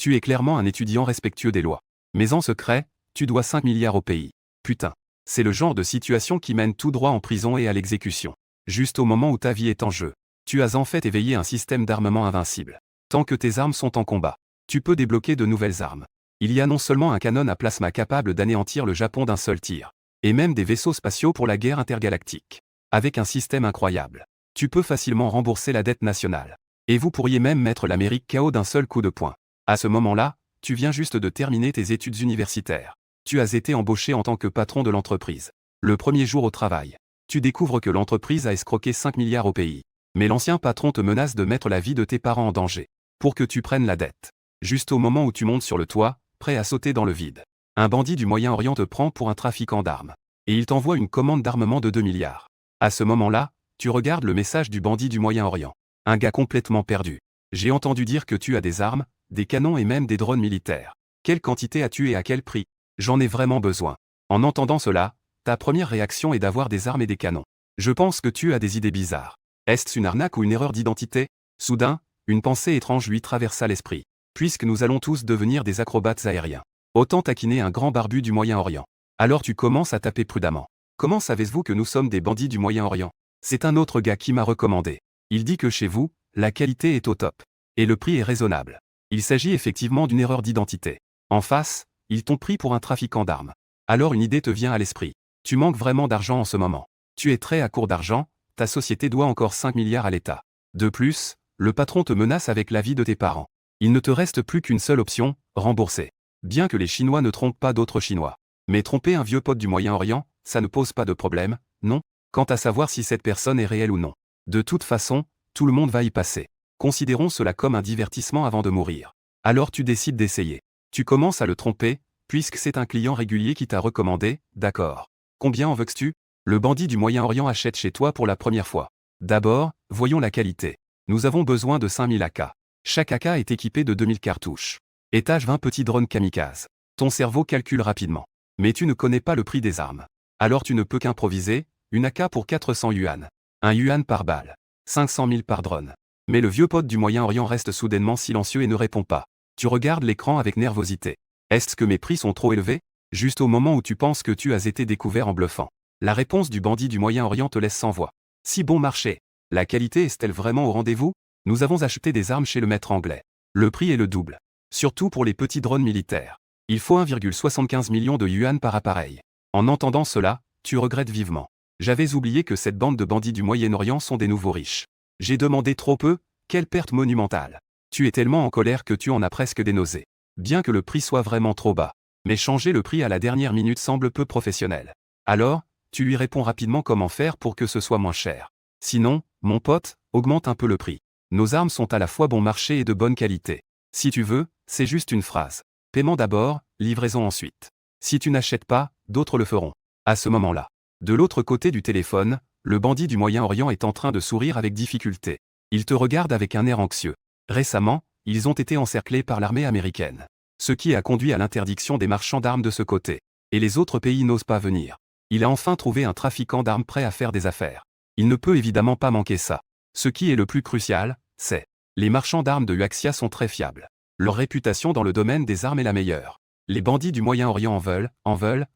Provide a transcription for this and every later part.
Tu es clairement un étudiant respectueux des lois. Mais en secret, tu dois 5 milliards au pays. Putain. C'est le genre de situation qui mène tout droit en prison et à l'exécution. Juste au moment où ta vie est en jeu. Tu as en fait éveillé un système d'armement invincible. Tant que tes armes sont en combat, tu peux débloquer de nouvelles armes. Il y a non seulement un canon à plasma capable d'anéantir le Japon d'un seul tir, et même des vaisseaux spatiaux pour la guerre intergalactique. Avec un système incroyable, tu peux facilement rembourser la dette nationale. Et vous pourriez même mettre l'Amérique KO d'un seul coup de poing. À ce moment-là, tu viens juste de terminer tes études universitaires. Tu as été embauché en tant que patron de l'entreprise. Le premier jour au travail, tu découvres que l'entreprise a escroqué 5 milliards au pays. Mais l'ancien patron te menace de mettre la vie de tes parents en danger, pour que tu prennes la dette. Juste au moment où tu montes sur le toit, prêt à sauter dans le vide, un bandit du Moyen-Orient te prend pour un trafiquant d'armes. Et il t'envoie une commande d'armement de 2 milliards. À ce moment-là, tu regardes le message du bandit du Moyen-Orient. Un gars complètement perdu. J'ai entendu dire que tu as des armes, des canons et même des drones militaires. Quelle quantité as-tu et à quel prix? J'en ai vraiment besoin. En entendant cela, ta première réaction est d'avoir des armes et des canons. Je pense que tu as des idées bizarres. Est-ce une arnaque ou une erreur d'identité? Soudain, une pensée étrange lui traversa l'esprit. Puisque nous allons tous devenir des acrobates aériens. Autant taquiner un grand barbu du Moyen-Orient. Alors tu commences à taper prudemment. Comment savez-vous que nous sommes des bandits du Moyen-Orient? C'est un autre gars qui m'a recommandé. Il dit que chez vous, la qualité est au top. Et le prix est raisonnable. Il s'agit effectivement d'une erreur d'identité. En face, ils t'ont pris pour un trafiquant d'armes. Alors une idée te vient à l'esprit. Tu manques vraiment d'argent en ce moment. Tu es très à court d'argent, ta société doit encore 5 milliards à l'État. De plus, le patron te menace avec la vie de tes parents. Il ne te reste plus qu'une seule option, rembourser. Bien que les Chinois ne trompent pas d'autres Chinois. Mais tromper un vieux pote du Moyen-Orient, ça ne pose pas de problème, non? Quant à savoir si cette personne est réelle ou non. De toute façon, tout le monde va y passer. Considérons cela comme un divertissement avant de mourir. Alors tu décides d'essayer. Tu commences à le tromper, puisque c'est un client régulier qui t'a recommandé, d'accord. Combien en veux-tu? Le bandit du Moyen-Orient achète chez toi pour la première fois. D'abord, voyons la qualité. Nous avons besoin de 5000 AK. Chaque AK est équipé de 2000 cartouches. Étage 20 petits drones kamikazes. Ton cerveau calcule rapidement. Mais tu ne connais pas le prix des armes. Alors tu ne peux qu'improviser, une AK pour 400 yuan. Un yuan par balle. 500 000 par drone. Mais le vieux pote du Moyen-Orient reste soudainement silencieux et ne répond pas. Tu regardes l'écran avec nervosité. Est-ce que mes prix sont trop élevés? Juste au moment où tu penses que tu as été découvert en bluffant. La réponse du bandit du Moyen-Orient te laisse sans voix. Si bon marché. La qualité est-elle vraiment au rendez-vous? Nous avons acheté des armes chez le maître anglais. Le prix est le double. Surtout pour les petits drones militaires. Il faut 1,75 million de yuan par appareil. En entendant cela, tu regrettes vivement. J'avais oublié que cette bande de bandits du Moyen-Orient sont des nouveaux riches. J'ai demandé trop peu, quelle perte monumentale. Tu es tellement en colère que tu en as presque des nausées. Bien que le prix soit vraiment trop bas. Mais changer le prix à la dernière minute semble peu professionnel. Alors, tu lui réponds rapidement comment faire pour que ce soit moins cher. Sinon, mon pote, augmente un peu le prix. Nos armes sont à la fois bon marché et de bonne qualité. Si tu veux, c'est juste une phrase. Paiement d'abord, livraison ensuite. Si tu n'achètes pas, d'autres le feront. À ce moment-là. De l'autre côté du téléphone, le bandit du Moyen-Orient est en train de sourire avec difficulté. Il te regarde avec un air anxieux. Récemment, ils ont été encerclés par l'armée américaine. Ce qui a conduit à l'interdiction des marchands d'armes de ce côté. Et les autres pays n'osent pas venir. Il a enfin trouvé un trafiquant d'armes prêt à faire des affaires. Il ne peut évidemment pas manquer ça. Ce qui est le plus crucial, c'est les marchands d'armes de Huaxia sont très fiables. Leur réputation dans le domaine des armes est la meilleure. Les bandits du Moyen-Orient en veulent.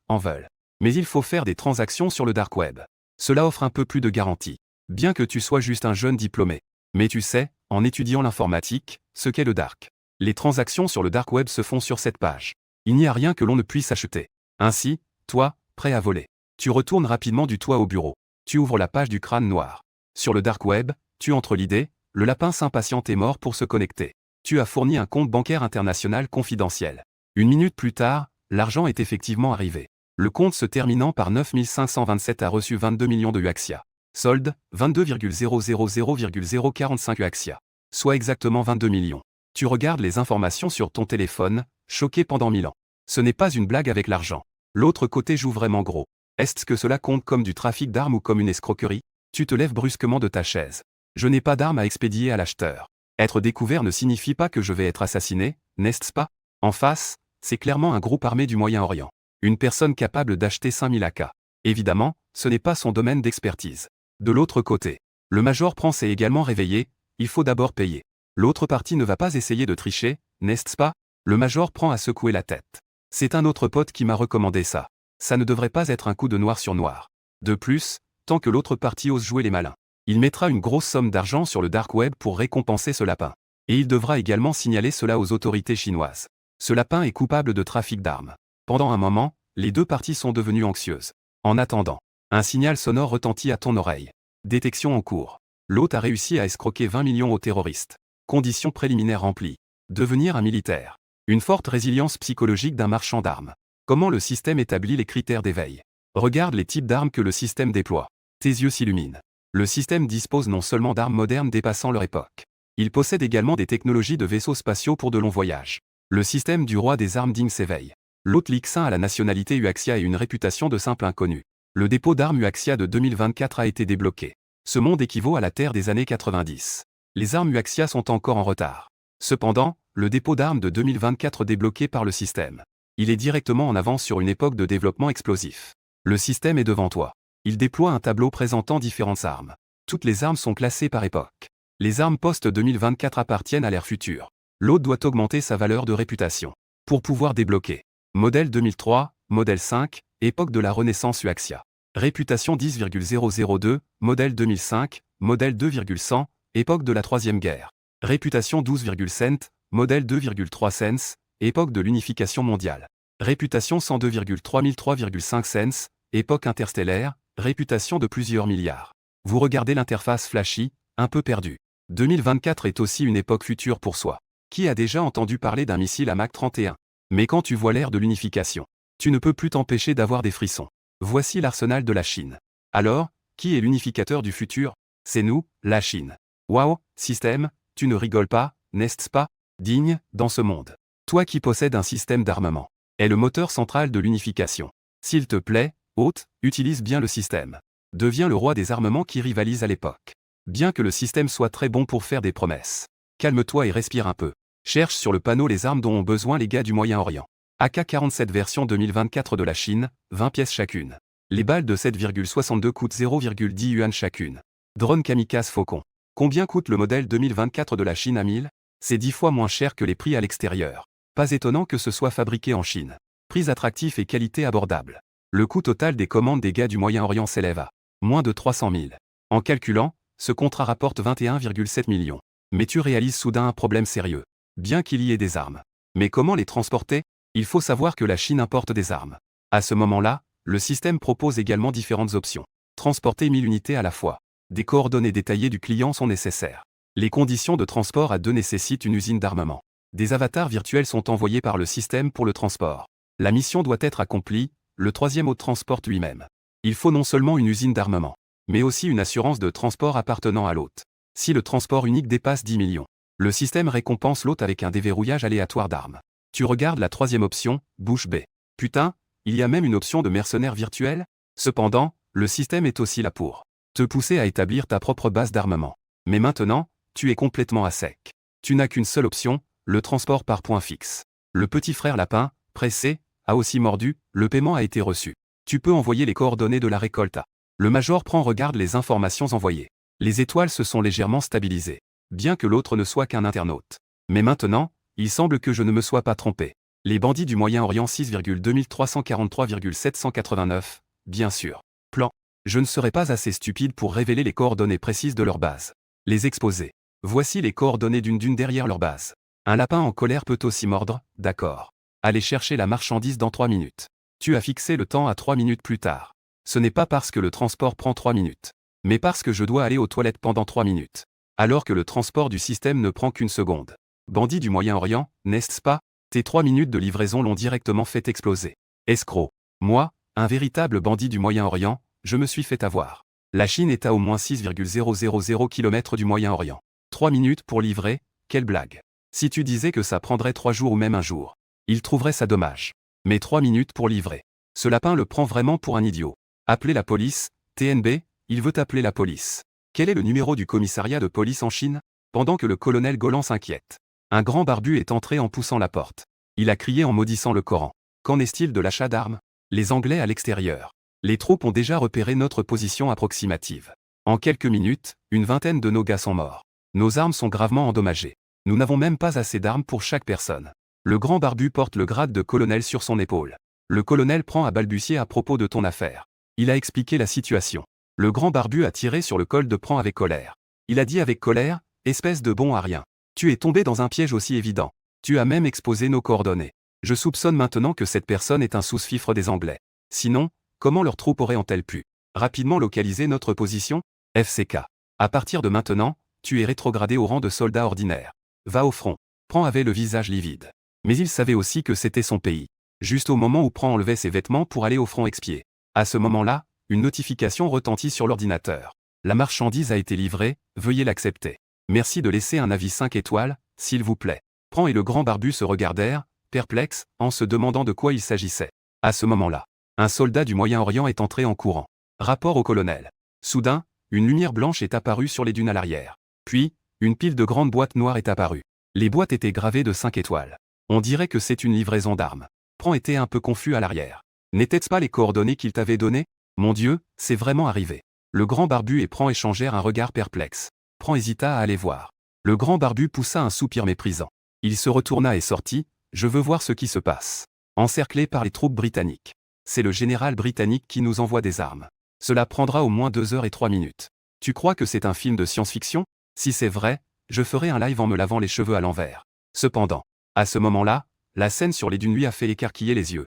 Mais il faut faire des transactions sur le dark web. Cela offre un peu plus de garantie. Bien que tu sois juste un jeune diplômé. Mais tu sais, en étudiant l'informatique, ce qu'est le dark. Les transactions sur le dark web se font sur cette page. Il n'y a rien que l'on ne puisse acheter. Ainsi, toi, prêt à voler. Tu retournes rapidement du toit au bureau. Tu ouvres la page du crâne noir. Sur le dark web, tu entres l'idée, le lapin s'impatiente est mort pour se connecter. Tu as fourni un compte bancaire international confidentiel. Une minute plus tard, l'argent est effectivement arrivé. Le compte se terminant par 9527 a reçu 22 millions de Huaxia. Solde, 22,000,045 Huaxia. Soit exactement 22 millions. Tu regardes les informations sur ton téléphone, choqué pendant 1000 ans. Ce n'est pas une blague avec l'argent. L'autre côté joue vraiment gros. Est-ce que cela compte comme du trafic d'armes ou comme une escroquerie? Tu te lèves brusquement de ta chaise. Je n'ai pas d'armes à expédier à l'acheteur. Être découvert ne signifie pas que je vais être assassiné, n'est-ce pas? En face, c'est clairement un groupe armé du Moyen-Orient. Une personne capable d'acheter 5000 AK. Évidemment, ce n'est pas son domaine d'expertise. De l'autre côté, le major prend s'est également réveillé, il faut d'abord payer. L'autre partie ne va pas essayer de tricher, n'est-ce pas? Le major prend à secouer la tête. C'est un autre pote qui m'a recommandé ça. Ça ne devrait pas être un coup de noir sur noir. De plus, tant que l'autre partie ose jouer les malins, il mettra une grosse somme d'argent sur le dark web pour récompenser ce lapin. Et il devra également signaler cela aux autorités chinoises. Ce lapin est coupable de trafic d'armes. Pendant un moment, les deux parties sont devenues anxieuses. En attendant, un signal sonore retentit à ton oreille. Détection en cours. L'hôte a réussi à escroquer 20 millions aux terroristes. Conditions préliminaires remplies. Devenir un militaire. Une forte résilience psychologique d'un marchand d'armes. Comment le système établit les critères d'éveil? Regarde les types d'armes que le système déploie. Tes yeux s'illuminent. Le système dispose non seulement d'armes modernes dépassant leur époque. Il possède également des technologies de vaisseaux spatiaux pour de longs voyages. Le système du roi des armes Ding s'éveille. L'hôte Lixin a la nationalité Huaxia et une réputation de simple inconnu. Le dépôt d'armes Huaxia de 2024 a été débloqué. Ce monde équivaut à la Terre des années 90. Les armes Huaxia sont encore en retard. Cependant, le dépôt d'armes de 2024 débloqué par le système. Il est directement en avance sur une époque de développement explosif. Le système est devant toi. Il déploie un tableau présentant différentes armes. Toutes les armes sont classées par époque. Les armes post-2024 appartiennent à l'ère future. L'hôte doit augmenter sa valeur de réputation. Pour pouvoir débloquer. Modèle 2003, modèle 5, époque de la Renaissance Huaxia. Réputation 10,002, modèle 2005, modèle 2,100, époque de la Troisième Guerre. Réputation 12,7, modèle 2,3 cents, époque de l'unification mondiale. Réputation 102,3003,5 cents, époque interstellaire, réputation de plusieurs milliards. Vous regardez l'interface flashy, un peu perdue. 2024 est aussi une époque future pour soi. Qui a déjà entendu parler d'un missile à Mach 31? Mais quand tu vois l'ère de l'unification, tu ne peux plus t'empêcher d'avoir des frissons. Voici l'arsenal de la Chine. Alors, qui est l'unificateur du futur? C'est nous, la Chine. Waouh, système, tu ne rigoles pas, n'est-ce pas? Digne, dans ce monde. Toi qui possèdes un système d'armement, est le moteur central de l'unification. S'il te plaît, hôte, utilise bien le système. Deviens le roi des armements qui rivalise à l'époque. Bien que le système soit très bon pour faire des promesses. Calme-toi et respire un peu. Cherche sur le panneau les armes dont ont besoin les gars du Moyen-Orient. AK-47 version 2024 de la Chine, 20 pièces chacune. Les balles de 7,62 coûtent 0,10 yuan chacune. Drone kamikaze Faucon. Combien coûte le modèle 2024 de la Chine à 1000? C'est 10 fois moins cher que les prix à l'extérieur. Pas étonnant que ce soit fabriqué en Chine. Prix attractif et qualité abordable. Le coût total des commandes des gars du Moyen-Orient s'élève à moins de 300 000. En calculant, ce contrat rapporte 21,7 millions. Mais tu réalises soudain un problème sérieux. Bien qu'il y ait des armes. Mais comment les transporter? Il faut savoir que la Chine importe des armes. À ce moment-là, le système propose également différentes options. Transporter 1000 unités à la fois. Des coordonnées détaillées du client sont nécessaires. Les conditions de transport à deux nécessitent une usine d'armement. Des avatars virtuels sont envoyés par le système pour le transport. La mission doit être accomplie, le troisième hôte transporte lui-même. Il faut non seulement une usine d'armement, mais aussi une assurance de transport appartenant à l'hôte. Si le transport unique dépasse 10 millions, le système récompense l'hôte avec un déverrouillage aléatoire d'armes. Tu regardes la troisième option, bouche bée. Putain, il y a même une option de mercenaire virtuel? Cependant, le système est aussi là pour te pousser à établir ta propre base d'armement. Mais maintenant, tu es complètement à sec. Tu n'as qu'une seule option, le transport par point fixe. Le petit frère lapin, pressé, a aussi mordu, le paiement a été reçu. Tu peux envoyer les coordonnées de la récolte. Le major regarde les informations envoyées. Les étoiles se sont légèrement stabilisées. Bien que l'autre ne soit qu'un internaute. Mais maintenant, il semble que je ne me sois pas trompé. Les bandits du Moyen-Orient 6,2343,789, bien sûr. Plan. Je ne serai pas assez stupide pour révéler les coordonnées précises de leur base. Les exposer. Voici les coordonnées d'une dune derrière leur base. Un lapin en colère peut aussi mordre, d'accord. Allez chercher la marchandise dans 3 minutes. Tu as fixé le temps à 3 minutes plus tard. Ce n'est pas parce que le transport prend 3 minutes. Mais parce que je dois aller aux toilettes pendant 3 minutes. Alors que le transport du système ne prend qu'une seconde. Bandit du Moyen-Orient, n'est-ce pas? Tes 3 minutes de livraison l'ont directement fait exploser. Escroc. Moi, un véritable bandit du Moyen-Orient, je me suis fait avoir. La Chine est à au moins 6,000 km du Moyen-Orient. 3 minutes pour livrer, quelle blague. Si tu disais que ça prendrait 3 jours ou même un jour, il trouverait ça dommage. Mais 3 minutes pour livrer. Ce lapin le prend vraiment pour un idiot. Appelez la police, TNB, il veut appeler la police. Quel est le numéro du commissariat de police en Chine? Pendant que le colonel Golan s'inquiète. Un grand barbu est entré en poussant la porte. Il a crié en maudissant le Coran. Qu'en est-il de l'achat d'armes? Les Anglais à l'extérieur. Les troupes ont déjà repéré notre position approximative. En quelques minutes, une vingtaine de nos gars sont morts. Nos armes sont gravement endommagées. Nous n'avons même pas assez d'armes pour chaque personne. Le grand barbu porte le grade de colonel sur son épaule. Le colonel prend à balbutier à propos de ton affaire. Il a expliqué la situation. Le grand barbu a tiré sur le col de Pran avec colère. Il a dit avec colère, espèce de bon à rien. Tu es tombé dans un piège aussi évident. Tu as même exposé nos coordonnées. Je soupçonne maintenant que cette personne est un sous-fifre des Anglais. Sinon, comment leurs troupes auraient-elles pu rapidement localiser notre position? FCK. À partir de maintenant, tu es rétrogradé au rang de soldat ordinaire. Va au front. Pran avait le visage livide. Mais il savait aussi que c'était son pays. Juste au moment où Pran enlevait ses vêtements pour aller au front expier. À ce moment-là, une notification retentit sur l'ordinateur. La marchandise a été livrée, veuillez l'accepter. Merci de laisser un avis 5 étoiles, s'il vous plaît. Pran et le grand barbu se regardèrent, perplexes, en se demandant de quoi il s'agissait. À ce moment-là, un soldat du Moyen-Orient est entré en courant. Rapport au colonel. Soudain, une lumière blanche est apparue sur les dunes à l'arrière. Puis, une pile de grandes boîtes noires est apparue. Les boîtes étaient gravées de 5 étoiles. On dirait que c'est une livraison d'armes. Pran était un peu confus à l'arrière. N'étaient-ce pas les coordonnées qu'il t'avait données? Mon Dieu, c'est vraiment arrivé. Le grand barbu et Pran échangèrent un regard perplexe. Pran hésita à aller voir. Le grand barbu poussa un soupir méprisant. Il se retourna et sortit, je veux voir ce qui se passe. Encerclé par les troupes britanniques. C'est le général britannique qui nous envoie des armes. Cela prendra au moins 2 heures et 3 minutes. Tu crois que c'est un film de science-fiction? Si c'est vrai, je ferai un live en me lavant les cheveux à l'envers. Cependant, à ce moment-là, la scène sur les dunes lui a fait écarquiller les yeux.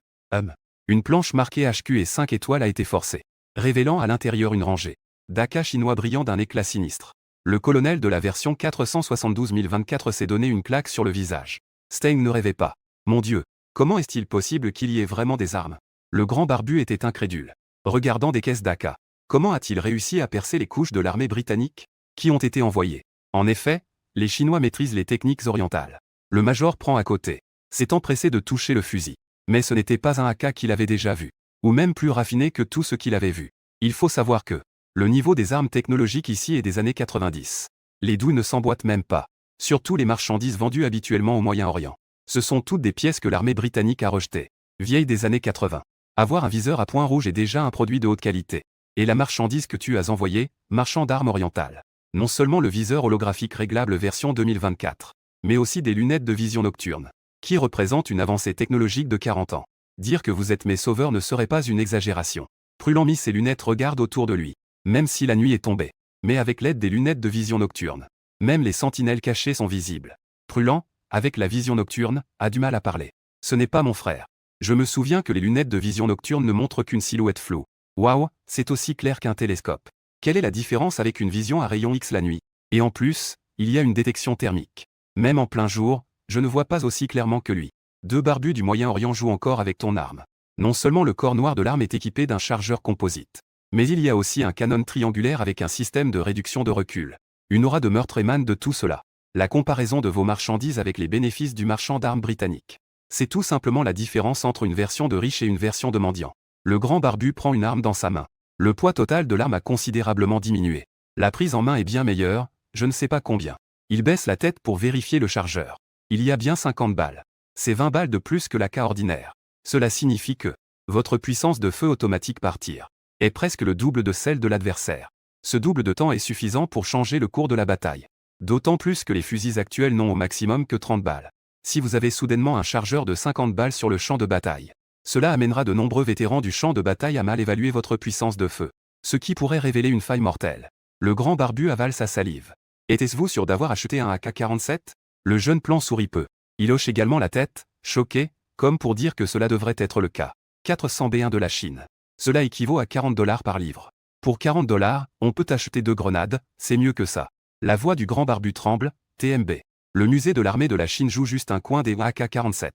Une planche marquée HQ et 5 étoiles a été forcée, révélant à l'intérieur une rangée d'AK chinois brillant d'un éclat sinistre. Le colonel de la version 472 024 s'est donné une claque sur le visage. Stein ne rêvait pas. Mon Dieu, comment est-il possible qu'il y ait vraiment des armes? Le grand barbu était incrédule. Regardant des caisses d'AK. Comment a-t-il réussi à percer les couches de l'armée britannique qui ont été envoyées? En effet, les Chinois maîtrisent les techniques orientales. Le major prend à côté, s'est empressé de toucher le fusil. Mais ce n'était pas un AK qu'il avait déjà vu, ou même plus raffiné que tout ce qu'il avait vu. Il faut savoir que le niveau des armes technologiques ici est des années 90. Les douilles ne s'emboîtent même pas. Surtout les marchandises vendues habituellement au Moyen-Orient. Ce sont toutes des pièces que l'armée britannique a rejetées. Vieilles des années 80. Avoir un viseur à point rouge est déjà un produit de haute qualité. Et la marchandise que tu as envoyée, marchand d'armes orientales. Non seulement le viseur holographique réglable version 2024, mais aussi des lunettes de vision nocturne, qui représentent une avancée technologique de 40 ans. Dire que vous êtes mes sauveurs ne serait pas une exagération. Prudent mit ses lunettes, regarde autour de lui. Même si la nuit est tombée. Mais avec l'aide des lunettes de vision nocturne. Même les sentinelles cachées sont visibles. Prudent, avec la vision nocturne, a du mal à parler. Ce n'est pas mon frère. Je me souviens que les lunettes de vision nocturne ne montrent qu'une silhouette floue. Waouh, c'est aussi clair qu'un télescope. Quelle est la différence avec une vision à rayon X la nuit? Et en plus, il y a une détection thermique. Même en plein jour, je ne vois pas aussi clairement que lui. 2 barbus du Moyen-Orient jouent encore avec ton arme. Non seulement le corps noir de l'arme est équipé d'un chargeur composite, mais il y a aussi un canon triangulaire avec un système de réduction de recul. Une aura de meurtre émane de tout cela. La comparaison de vos marchandises avec les bénéfices du marchand d'armes britannique. C'est tout simplement la différence entre une version de riche et une version de mendiant. Le grand barbu prend une arme dans sa main. Le poids total de l'arme a considérablement diminué. La prise en main est bien meilleure, je ne sais pas combien. Il baisse la tête pour vérifier le chargeur. Il y a bien 50 balles. C'est 20 balles de plus que l'AK ordinaire. Cela signifie que votre puissance de feu automatique par tir est presque le double de celle de l'adversaire. Ce double de temps est suffisant pour changer le cours de la bataille. D'autant plus que les fusils actuels n'ont au maximum que 30 balles. Si vous avez soudainement un chargeur de 50 balles sur le champ de bataille, cela amènera de nombreux vétérans du champ de bataille à mal évaluer votre puissance de feu. Ce qui pourrait révéler une faille mortelle. Le grand barbu avale sa salive. Était-ce-vous sûr d'avoir acheté un AK-47? Le jeune plan sourit peu. Il hoche également la tête, choqué, comme pour dire que cela devrait être le cas. 400 B1 de la Chine. Cela équivaut à 40 $ par livre. Pour 40 $, on peut acheter 2 grenades, c'est mieux que ça. La voix du grand barbu tremble, TMB. Le musée de l'armée de la Chine joue juste un coin des AK-47.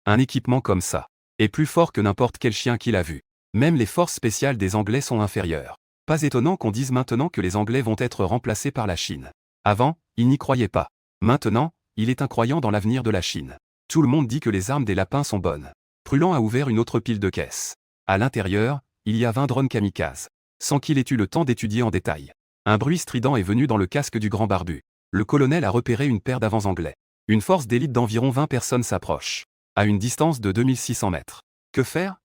Un équipement comme ça est plus fort que n'importe quel chien qu'il a vu. Même les forces spéciales des Anglais sont inférieures. Pas étonnant qu'on dise maintenant que les Anglais vont être remplacés par la Chine. Avant, il n'y croyait pas. Maintenant, il est incroyant dans l'avenir de la Chine. Tout le monde dit que les armes des lapins sont bonnes. Prudent a ouvert une autre pile de caisses. À l'intérieur, il y a 20 drones kamikazes. Sans qu'il ait eu le temps d'étudier en détail. Un bruit strident est venu dans le casque du grand barbu. Le colonel a repéré une paire d'avants anglais. Une force d'élite d'environ 20 personnes s'approche. À une distance de 2600 mètres. Que faire?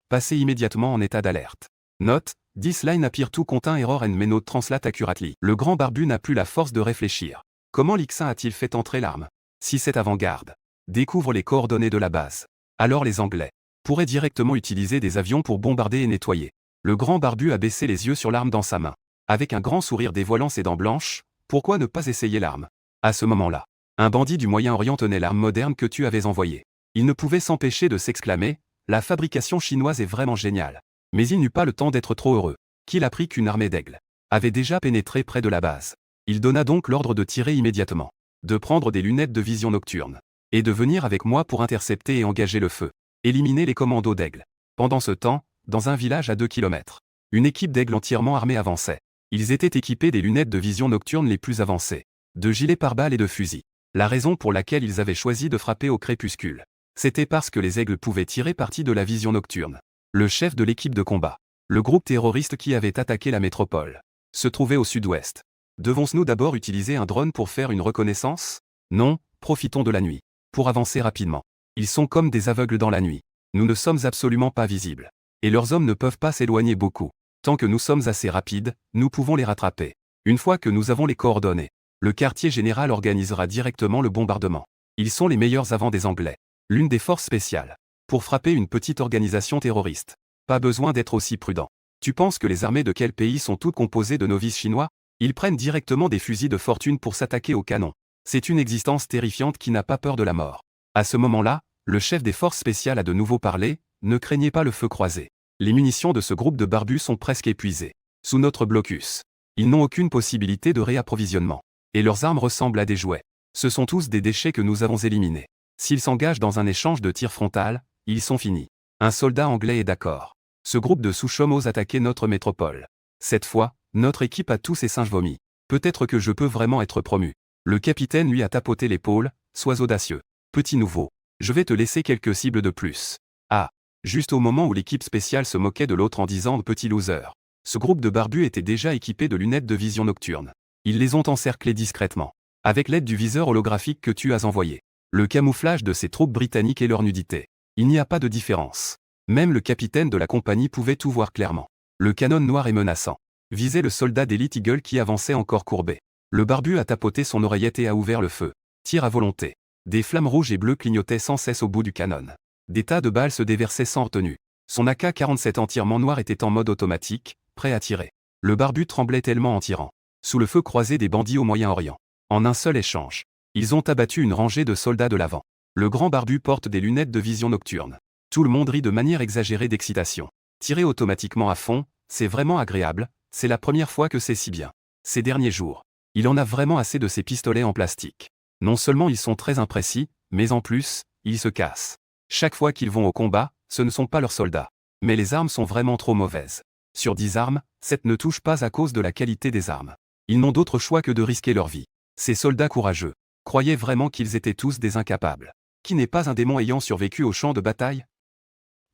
Passer immédiatement en état d'alerte. Note, this line appear to contain error and may not translate accurately. Le grand barbu n'a plus la force de réfléchir. Comment l'Ixin a-t-il fait entrer l'arme? Si c'est avant-garde. découvre les coordonnées de la base. Alors les Anglais pourraient directement utiliser des avions pour bombarder et nettoyer. Le grand barbu a baissé les yeux sur l'arme dans sa main. Avec un grand sourire dévoilant ses dents blanches, pourquoi ne pas essayer l'arme? À ce moment-là, un bandit du Moyen-Orient tenait l'arme moderne que tu avais envoyée. Il ne pouvait s'empêcher de s'exclamer « La fabrication chinoise est vraiment géniale ». Mais il n'eut pas le temps d'être trop heureux, qu'il apprit qu'une armée d'aigles avait déjà pénétré près de la base. Il donna donc l'ordre de tirer immédiatement, de prendre des lunettes de vision nocturne, et de venir avec moi pour intercepter et engager le feu, éliminer les commandos d'aigles. Pendant ce temps, dans un village à 2 km, une équipe d'aigles entièrement armée avançait. Ils étaient équipés des lunettes de vision nocturne les plus avancées, de gilets pare-balles et de fusils. La raison pour laquelle ils avaient choisi de frapper au crépuscule, c'était parce que les aigles pouvaient tirer parti de la vision nocturne. Le chef de l'équipe de combat, le groupe terroriste qui avait attaqué la métropole, se trouvait au sud-ouest. Devons-nous d'abord utiliser un drone pour faire une reconnaissance? Non, profitons de la nuit, pour avancer rapidement. Ils sont comme des aveugles dans la nuit. Nous ne sommes absolument pas visibles. Et leurs hommes ne peuvent pas s'éloigner beaucoup. Tant que nous sommes assez rapides, nous pouvons les rattraper. Une fois que nous avons les coordonnées, le quartier général organisera directement le bombardement. Ils sont les meilleurs avants des Anglais. L'une des forces spéciales. Pour frapper une petite organisation terroriste. Pas besoin d'être aussi prudent. Tu penses que les armées de quel pays sont toutes composées de novices chinois? Ils prennent directement des fusils de fortune pour s'attaquer au canon. C'est une existence terrifiante qui n'a pas peur de la mort. À ce moment-là, le chef des forces spéciales a de nouveau parlé, ne craignez pas le feu croisé. Les munitions de ce groupe de barbus sont presque épuisées. Sous notre blocus. Ils n'ont aucune possibilité de réapprovisionnement. Et leurs armes ressemblent à des jouets. Ce sont tous des déchets que nous avons éliminés. S'ils s'engagent dans un échange de tir frontal, ils sont finis. Un soldat anglais est d'accord. Ce groupe de sous-chômes ose attaquer notre métropole. Cette fois, notre équipe a tous ses singes vomis. Peut-être que je peux vraiment être promu. Le capitaine lui a tapoté l'épaule, sois audacieux. Petit nouveau. Je vais te laisser quelques cibles de plus. Ah. Juste au moment où l'équipe spéciale se moquait de l'autre en disant « petit loser ». Ce groupe de barbus était déjà équipé de lunettes de vision nocturne. Ils les ont encerclés discrètement. Avec l'aide du viseur holographique que tu as envoyé. Le camouflage de ces troupes britanniques et leur nudité. Il n'y a pas de différence. Même le capitaine de la compagnie pouvait tout voir clairement. Le canon noir et menaçant visait le soldat d'élite Eagle qui avançait encore courbé. Le barbu a tapoté son oreillette et a ouvert le feu. Tir à volonté. Des flammes rouges et bleues clignotaient sans cesse au bout du canon. Des tas de balles se déversaient sans retenue. Son AK-47 entièrement noir était en mode automatique, prêt à tirer. Le barbu tremblait tellement en tirant. Sous le feu croisé des bandits au Moyen-Orient. En un seul échange, ils ont abattu une rangée de soldats de l'avant. Le grand barbu porte des lunettes de vision nocturne. Tout le monde rit de manière exagérée d'excitation. Tirer automatiquement à fond, c'est vraiment agréable, c'est la première fois que c'est si bien. Ces derniers jours, il en a vraiment assez de ces pistolets en plastique. Non seulement ils sont très imprécis, mais en plus, ils se cassent. Chaque fois qu'ils vont au combat, ce ne sont pas leurs soldats. Mais les armes sont vraiment trop mauvaises. Sur 10 armes, 7 ne touchent pas à cause de la qualité des armes. Ils n'ont d'autre choix que de risquer leur vie. Ces soldats courageux croyaient vraiment qu'ils étaient tous des incapables. Qui n'est pas un démon ayant survécu au champ de bataille?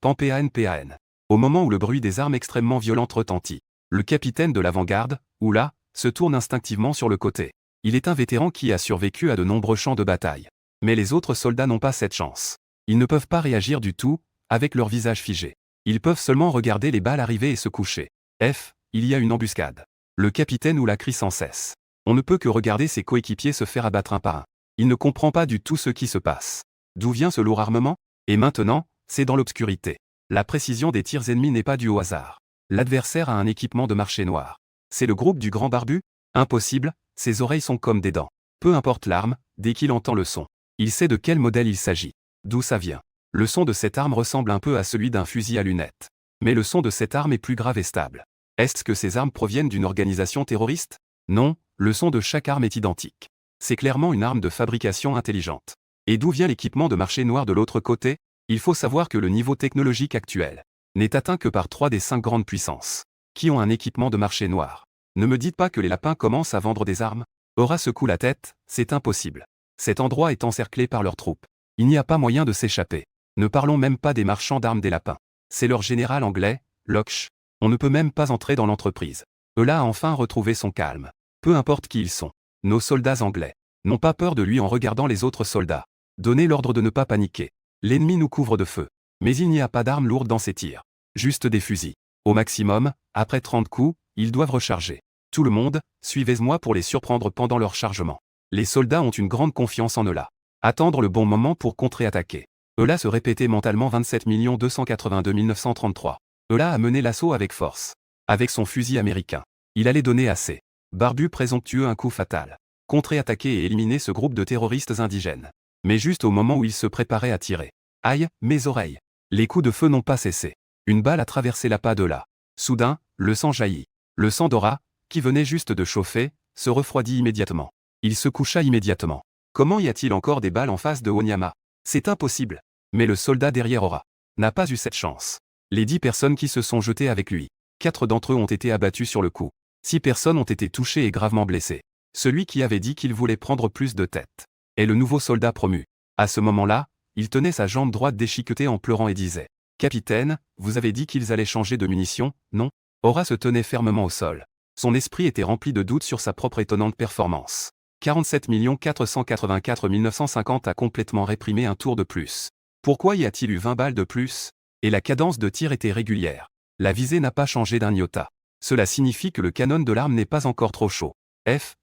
PAN. Au moment où le bruit des armes extrêmement violentes retentit, le capitaine de l'avant-garde, Oula, se tourne instinctivement sur le côté. Il est un vétéran qui a survécu à de nombreux champs de bataille. Mais les autres soldats n'ont pas cette chance. Ils ne peuvent pas réagir du tout, avec leur visage figé. Ils peuvent seulement regarder les balles arriver et se coucher. Il y a une embuscade. Le capitaine Oula crie sans cesse. On ne peut que regarder ses coéquipiers se faire abattre un par un. Il ne comprend pas du tout ce qui se passe. D'où vient ce lourd armement? Et maintenant, c'est dans l'obscurité. La précision des tirs ennemis n'est pas due au hasard. L'adversaire a un équipement de marché noir. C'est le groupe du grand barbu? Impossible, ses oreilles sont comme des dents. Peu importe l'arme, dès qu'il entend le son, il sait de quel modèle il s'agit. D'où ça vient? Le son de cette arme ressemble un peu à celui d'un fusil à lunettes. Mais le son de cette arme est plus grave et stable. Est-ce que ces armes proviennent d'une organisation terroriste? Non, le son de chaque arme est identique. C'est clairement une arme de fabrication intelligente. Et d'où vient l'équipement de marché noir de l'autre côté? Il faut savoir que le niveau technologique actuel n'est atteint que par 3 des 5 grandes puissances qui ont un équipement de marché noir. Ne me dites pas que les lapins commencent à vendre des armes. Aura secoue la tête, c'est impossible. Cet endroit est encerclé par leurs troupes. Il n'y a pas moyen de s'échapper. Ne parlons même pas des marchands d'armes des lapins. C'est leur général anglais, Loch. On ne peut même pas entrer dans l'entreprise. Eula a enfin retrouvé son calme. Peu importe qui ils sont. Nos soldats anglais n'ont pas peur de lui en regardant les autres soldats. Donnez l'ordre de ne pas paniquer. L'ennemi nous couvre de feu. Mais il n'y a pas d'armes lourdes dans ces tirs. Juste des fusils. Au maximum, après 30 coups, ils doivent recharger. Tout le monde, suivez-moi pour les surprendre pendant leur chargement. Les soldats ont une grande confiance en Eula. Attendre le bon moment pour contre-attaquer. Eula se répétait mentalement 27 282 933. Eula a mené l'assaut avec force. Avec son fusil américain. Il allait donner à ses barbus présomptueux un coup fatal. Contre-attaquer et éliminer ce groupe de terroristes indigènes. Mais juste au moment où il se préparait à tirer. Aïe, mes oreilles. Les coups de feu n'ont pas cessé. Une balle a traversé la pas d'Eula. Soudain, le sang jaillit. Le sang d'Aura, qui venait juste de chauffer, se refroidit immédiatement. Il se coucha immédiatement. Comment y a-t-il encore des balles en face de Onyama? C'est impossible. Mais le soldat derrière Aura n'a pas eu cette chance. Les 10 personnes qui se sont jetées avec lui. 4 d'entre eux ont été abattus sur le coup. 6 personnes ont été touchées et gravement blessées. Celui qui avait dit qu'il voulait prendre plus de tête est le nouveau soldat promu. À ce moment-là, il tenait sa jambe droite déchiquetée en pleurant et disait « Capitaine, vous avez dit qu'ils allaient changer de munitions, non ?» Aura se tenait fermement au sol. Son esprit était rempli de doutes sur sa propre étonnante performance. 47 484 950 a complètement réprimé un tour de plus. Pourquoi y a-t-il eu 20 balles de plus? Et la cadence de tir était régulière. La visée n'a pas changé d'un iota. Cela signifie que le canon de l'arme n'est pas encore trop chaud.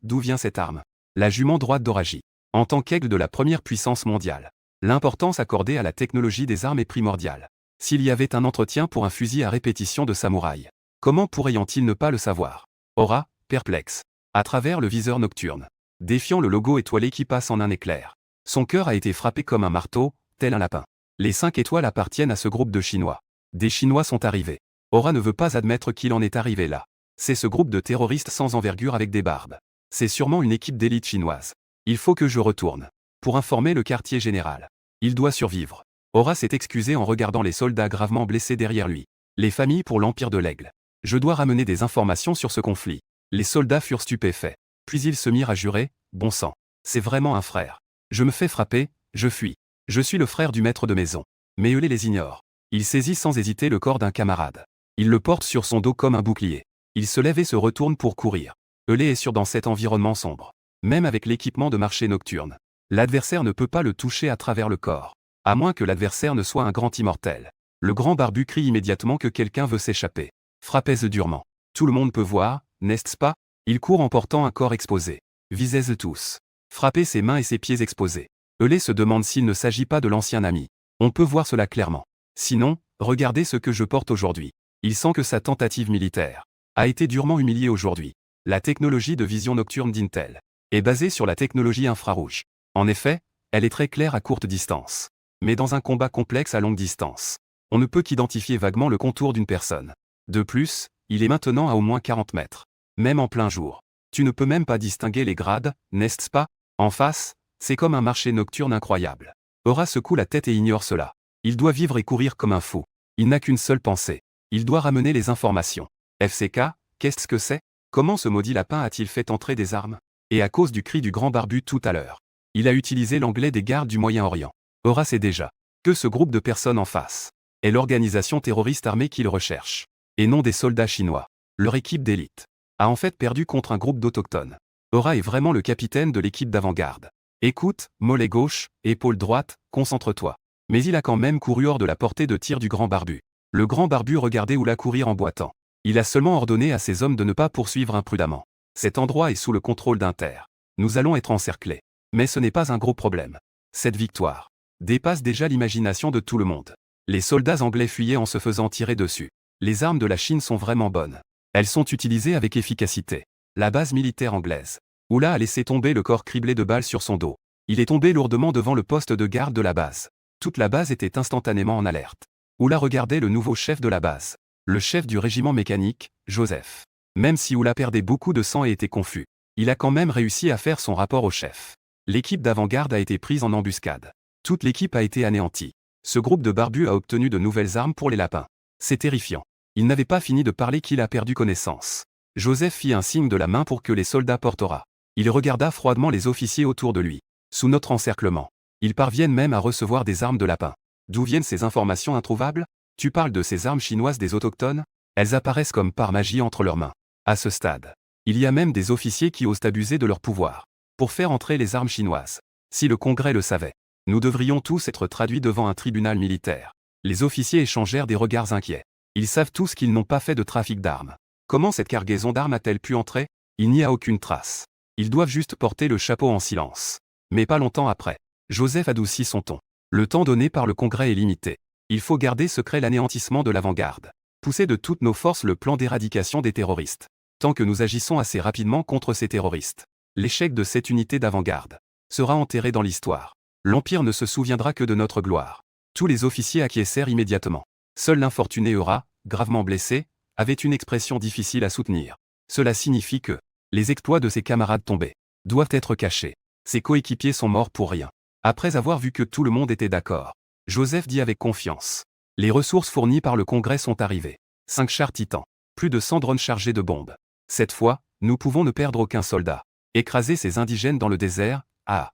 D'où vient cette arme? La jument droite d'Oragi. En tant qu'aigle de la première puissance mondiale, l'importance accordée à la technologie des armes est primordiale. S'il y avait un entretien pour un fusil à répétition de samouraï, comment pourraient-ils ne pas le savoir? Aura, perplexe, à travers le viseur nocturne, défiant le logo étoilé qui passe en un éclair. Son cœur a été frappé comme un marteau, tel un lapin. Les 5 étoiles appartiennent à ce groupe de Chinois. Des Chinois sont arrivés. Aura ne veut pas admettre qu'il en est arrivé là. C'est ce groupe de terroristes sans envergure avec des barbes. C'est sûrement une équipe d'élite chinoise. Il faut que je retourne. Pour informer le quartier général. Il doit survivre. Aura s'est excusé en regardant les soldats gravement blessés derrière lui. Les familles pour l'Empire de l'Aigle. Je dois ramener des informations sur ce conflit. Les soldats furent stupéfaits. Puis ils se mirent à jurer, bon sang. C'est vraiment un frère. Je me fais frapper, je fuis. Je suis le frère du maître de maison. Mais Eulé les ignore. Il saisit sans hésiter le corps d'un camarade. Il le porte sur son dos comme un bouclier. Il se lève et se retourne pour courir. Eulé est sûr dans cet environnement sombre. Même avec l'équipement de marché nocturne. L'adversaire ne peut pas le toucher à travers le corps. À moins que l'adversaire ne soit un grand immortel. Le grand barbu crie immédiatement que quelqu'un veut s'échapper. Frappez-le durement. Tout le monde peut voir, n'est-ce pas? Il court en portant un corps exposé. Visez-le tous. Frappez ses mains et ses pieds exposés. Eulé se demande s'il ne s'agit pas de l'ancien ami. On peut voir cela clairement. Sinon, regardez ce que je porte aujourd'hui. Il sent que sa tentative militaire a été durement humiliée aujourd'hui. La technologie de vision nocturne d'Intel est basée sur la technologie infrarouge. En effet, elle est très claire à courte distance. Mais dans un combat complexe à longue distance, on ne peut qu'identifier vaguement le contour d'une personne. De plus, il est maintenant à au moins 40 mètres. Même en plein jour. Tu ne peux même pas distinguer les grades, n'est-ce pas? En face, c'est comme un marché nocturne incroyable. Aura secoue la tête et ignore cela. Il doit vivre et courir comme un fou. Il n'a qu'une seule pensée. Il doit ramener les informations. FCK, qu'est-ce que c'est? Comment ce maudit lapin a-t-il fait entrer des armes? Et à cause du cri du grand barbu tout à l'heure. Il a utilisé l'anglais des gardes du Moyen-Orient. Aura sait déjà que ce groupe de personnes en face est l'organisation terroriste armée qu'il recherche. Et non des soldats chinois. Leur équipe d'élite a en fait perdu contre un groupe d'autochtones. Aura est vraiment le capitaine de l'équipe d'avant-garde. Écoute, mollet gauche, épaule droite, concentre-toi. Mais il a quand même couru hors de la portée de tir du grand barbu. Le grand barbu regardait Oula courir en boitant. Il a seulement ordonné à ses hommes de ne pas poursuivre imprudemment. Cet endroit est sous le contrôle d'Inter. Nous allons être encerclés. Mais ce n'est pas un gros problème. Cette victoire dépasse déjà l'imagination de tout le monde. Les soldats anglais fuyaient en se faisant tirer dessus. Les armes de la Chine sont vraiment bonnes. Elles sont utilisées avec efficacité. La base militaire anglaise. Oula a laissé tomber le corps criblé de balles sur son dos. Il est tombé lourdement devant le poste de garde de la base. Toute la base était instantanément en alerte. Oula regardait le nouveau chef de la base. Le chef du régiment mécanique, Joseph. Même si Oula perdait beaucoup de sang et était confus, il a quand même réussi à faire son rapport au chef. L'équipe d'avant-garde a été prise en embuscade. Toute l'équipe a été anéantie. Ce groupe de barbus a obtenu de nouvelles armes pour les lapins. C'est terrifiant. Il n'avait pas fini de parler qu'il a perdu connaissance. Joseph fit un signe de la main pour que les soldats portent Aura. Il regarda froidement les officiers autour de lui. Sous notre encerclement, ils parviennent même à recevoir des armes de lapin. D'où viennent ces informations introuvables? Tu parles de ces armes chinoises des autochtones? Elles apparaissent comme par magie entre leurs mains. À ce stade, il y a même des officiers qui osent abuser de leur pouvoir pour faire entrer les armes chinoises. Si le Congrès le savait, nous devrions tous être traduits devant un tribunal militaire. Les officiers échangèrent des regards inquiets. Ils savent tous qu'ils n'ont pas fait de trafic d'armes. Comment cette cargaison d'armes a-t-elle pu entrer? Il n'y a aucune trace. Ils doivent juste porter le chapeau en silence. Mais pas longtemps après, Joseph adoucit son ton. Le temps donné par le Congrès est limité. Il faut garder secret l'anéantissement de l'avant-garde. Pousser de toutes nos forces le plan d'éradication des terroristes. Tant que nous agissons assez rapidement contre ces terroristes, l'échec de cette unité d'avant-garde sera enterré dans l'histoire. L'Empire ne se souviendra que de notre gloire. Tous les officiers acquiescèrent immédiatement. Seul l'infortuné Eura, gravement blessé, avait une expression difficile à soutenir. Cela signifie que les exploits de ses camarades tombés doivent être cachés. Ses coéquipiers sont morts pour rien. Après avoir vu que tout le monde était d'accord, Joseph dit avec confiance. Les ressources fournies par le Congrès sont arrivées. 5 chars Titans. Plus de 100 drones chargés de bombes. Cette fois, nous pouvons ne perdre aucun soldat. Écraser ces indigènes dans le désert, ah.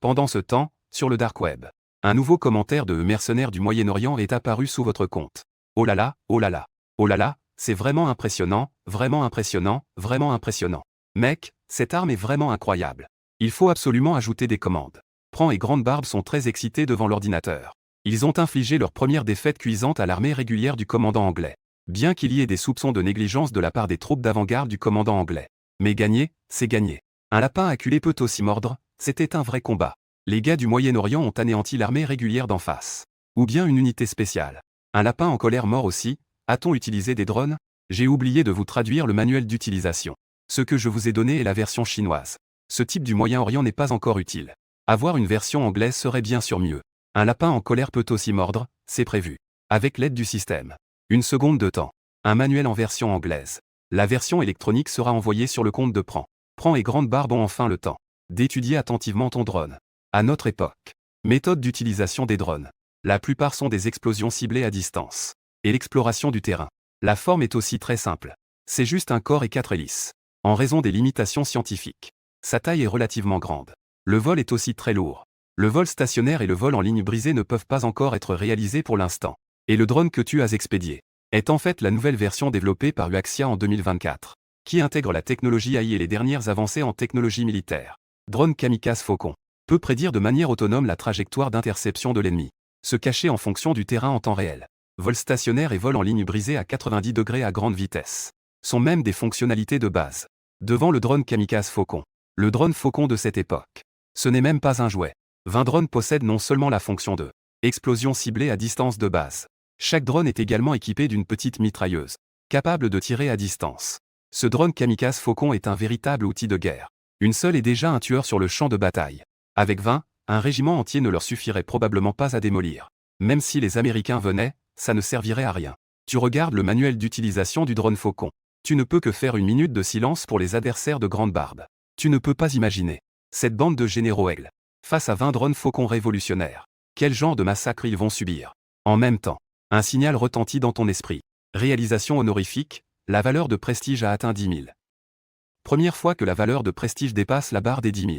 Pendant ce temps, sur le dark web, un nouveau commentaire de mercenaires du Moyen-Orient est apparu sous votre compte. Oh là là, oh là là, oh là là, c'est vraiment impressionnant, vraiment impressionnant, vraiment impressionnant. Mec, cette arme est vraiment incroyable. Il faut absolument ajouter des commandes. Pran et Grande Barbe sont très excités devant l'ordinateur. Ils ont infligé leur première défaite cuisante à l'armée régulière du commandant anglais. Bien qu'il y ait des soupçons de négligence de la part des troupes d'avant-garde du commandant anglais. Mais gagner, c'est gagner. Un lapin acculé peut aussi mordre, c'était un vrai combat. Les gars du Moyen-Orient ont anéanti l'armée régulière d'en face. Ou bien une unité spéciale. Un lapin en colère mort aussi, a-t-on utilisé des drones? J'ai oublié de vous traduire le manuel d'utilisation. Ce que je vous ai donné est la version chinoise. Ce type du Moyen-Orient n'est pas encore utile. Avoir une version anglaise serait bien sûr mieux. Un lapin en colère peut aussi mordre, c'est prévu. Avec l'aide du système. Une seconde de temps. Un manuel en version anglaise. La version électronique sera envoyée sur le compte de Pran. Pran et Grande Barbe ont enfin le temps d'étudier attentivement ton drone. À notre époque. Méthode d'utilisation des drones. La plupart sont des explosions ciblées à distance. Et l'exploration du terrain. La forme est aussi très simple. C'est juste un corps et 4 hélices. En raison des limitations scientifiques. Sa taille est relativement grande. Le vol est aussi très lourd. Le vol stationnaire et le vol en ligne brisée ne peuvent pas encore être réalisés pour l'instant. Et le drone que tu as expédié est en fait la nouvelle version développée par Huaxia en 2024, qui intègre la technologie AI et les dernières avancées en technologie militaire. Drone Kamikaze Faucon peut prédire de manière autonome la trajectoire d'interception de l'ennemi, se cacher en fonction du terrain en temps réel. Vol stationnaire et vol en ligne brisée à 90 degrés à grande vitesse sont même des fonctionnalités de base. Devant le drone Kamikaze Faucon, le drone Faucon de cette époque, ce n'est même pas un jouet. 20 drones possèdent non seulement la fonction de explosion ciblée à distance de base. Chaque drone est également équipé d'une petite mitrailleuse, capable de tirer à distance. Ce drone Kamikaze Faucon est un véritable outil de guerre. Une seule est déjà un tueur sur le champ de bataille. Avec 20, un régiment entier ne leur suffirait probablement pas à démolir. Même si les Américains venaient, ça ne servirait à rien. Tu regardes le manuel d'utilisation du drone Faucon. Tu ne peux que faire une minute de silence pour les adversaires de Grande Barbe. Tu ne peux pas imaginer cette bande de généraux aigles face à 20 drones Faucons révolutionnaires. Quel genre de massacre ils vont subir. En même temps, un signal retentit dans ton esprit. Réalisation honorifique, la valeur de prestige a atteint 10 000. Première fois que la valeur de prestige dépasse la barre des 10 000.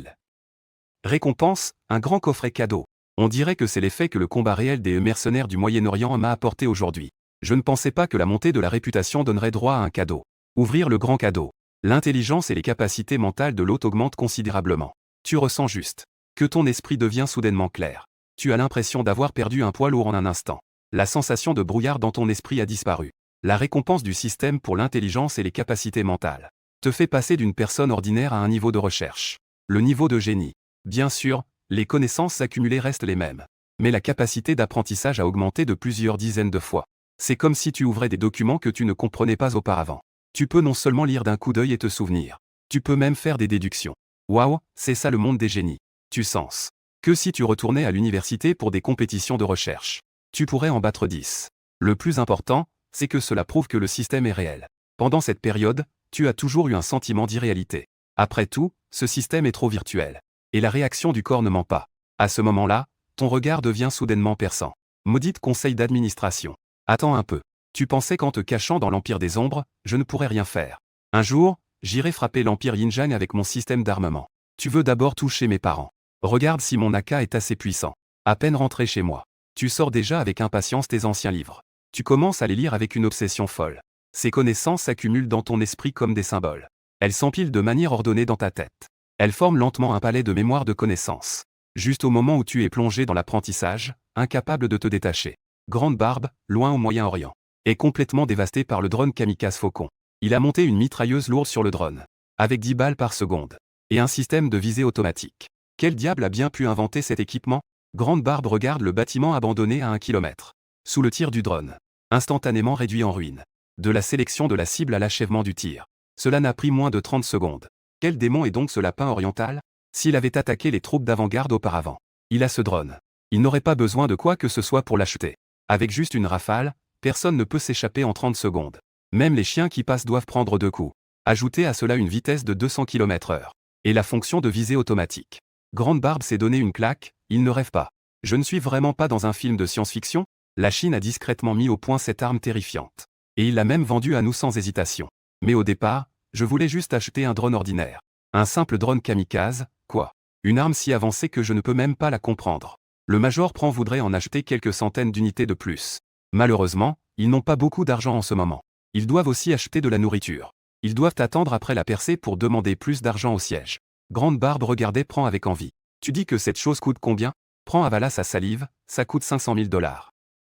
Récompense, un grand coffret cadeau. On dirait que c'est l'effet que le combat réel des mercenaires du Moyen-Orient m'a apporté aujourd'hui. Je ne pensais pas que la montée de la réputation donnerait droit à un cadeau. Ouvrir le grand cadeau. L'intelligence et les capacités mentales de l'hôte augmentent considérablement. Tu ressens juste que ton esprit devient soudainement clair. Tu as l'impression d'avoir perdu un poids lourd en un instant. La sensation de brouillard dans ton esprit a disparu. La récompense du système pour l'intelligence et les capacités mentales te fait passer d'une personne ordinaire à un niveau de recherche. Le niveau de génie. Bien sûr, les connaissances accumulées restent les mêmes. Mais la capacité d'apprentissage a augmenté de plusieurs dizaines de fois. C'est comme si tu ouvrais des documents que tu ne comprenais pas auparavant. Tu peux non seulement lire d'un coup d'œil et te souvenir. Tu peux même faire des déductions. Waouh, c'est ça le monde des génies. Tu sens que si tu retournais à l'université pour des compétitions de recherche, tu pourrais en battre 10. Le plus important, c'est que cela prouve que le système est réel. Pendant cette période, tu as toujours eu un sentiment d'irréalité. Après tout, ce système est trop virtuel. Et la réaction du corps ne ment pas. À ce moment-là, ton regard devient soudainement perçant. Maudite conseil d'administration. Attends un peu. Tu pensais qu'en te cachant dans l'Empire des Ombres, je ne pourrais rien faire. Un jour, j'irai frapper l'Empire Yin-Yang avec mon système d'armement. Tu veux d'abord toucher mes parents. Regarde si mon AK est assez puissant. À peine rentré chez moi. Tu sors déjà avec impatience tes anciens livres. Tu commences à les lire avec une obsession folle. Ces connaissances s'accumulent dans ton esprit comme des symboles. Elles s'empilent de manière ordonnée dans ta tête. Elles forment lentement un palais de mémoire de connaissances. Juste au moment où tu es plongé dans l'apprentissage, incapable de te détacher. Grande Barbe, loin au Moyen-Orient, est complètement dévasté par le drone Kamikaze Faucon. Il a monté une mitrailleuse lourde sur le drone, avec 10 balles par seconde, et un système de visée automatique. Quel diable a bien pu inventer cet équipement? Grande Barbe regarde le bâtiment abandonné à 1 kilomètre. Sous le tir du drone. Instantanément réduit en ruine. De la sélection de la cible à l'achèvement du tir. Cela n'a pris moins de 30 secondes. Quel démon est donc ce lapin oriental? S'il avait attaqué les troupes d'avant-garde auparavant. Il a ce drone. Il n'aurait pas besoin de quoi que ce soit pour l'acheter. Avec juste une rafale, personne ne peut s'échapper en 30 secondes. Même les chiens qui passent doivent prendre 2 coups. Ajoutez à cela une vitesse de 200 km/h. Et la fonction de visée automatique. Grande Barbe s'est donné une claque, il ne rêve pas. Je ne suis vraiment pas dans un film de science-fiction. La Chine a discrètement mis au point cette arme terrifiante. Et il l'a même vendue à nous sans hésitation. Mais au départ, je voulais juste acheter un drone ordinaire. Un simple drone kamikaze, quoi. Une arme si avancée que je ne peux même pas la comprendre. Le Major voudrait en acheter quelques centaines d'unités de plus. Malheureusement, ils n'ont pas beaucoup d'argent en ce moment. Ils doivent aussi acheter de la nourriture. Ils doivent attendre après la percée pour demander plus d'argent au siège. Grande Barbe regardait Prend avec envie. Tu dis que cette chose coûte combien? Prend avala sa salive, ça coûte 500 000 $.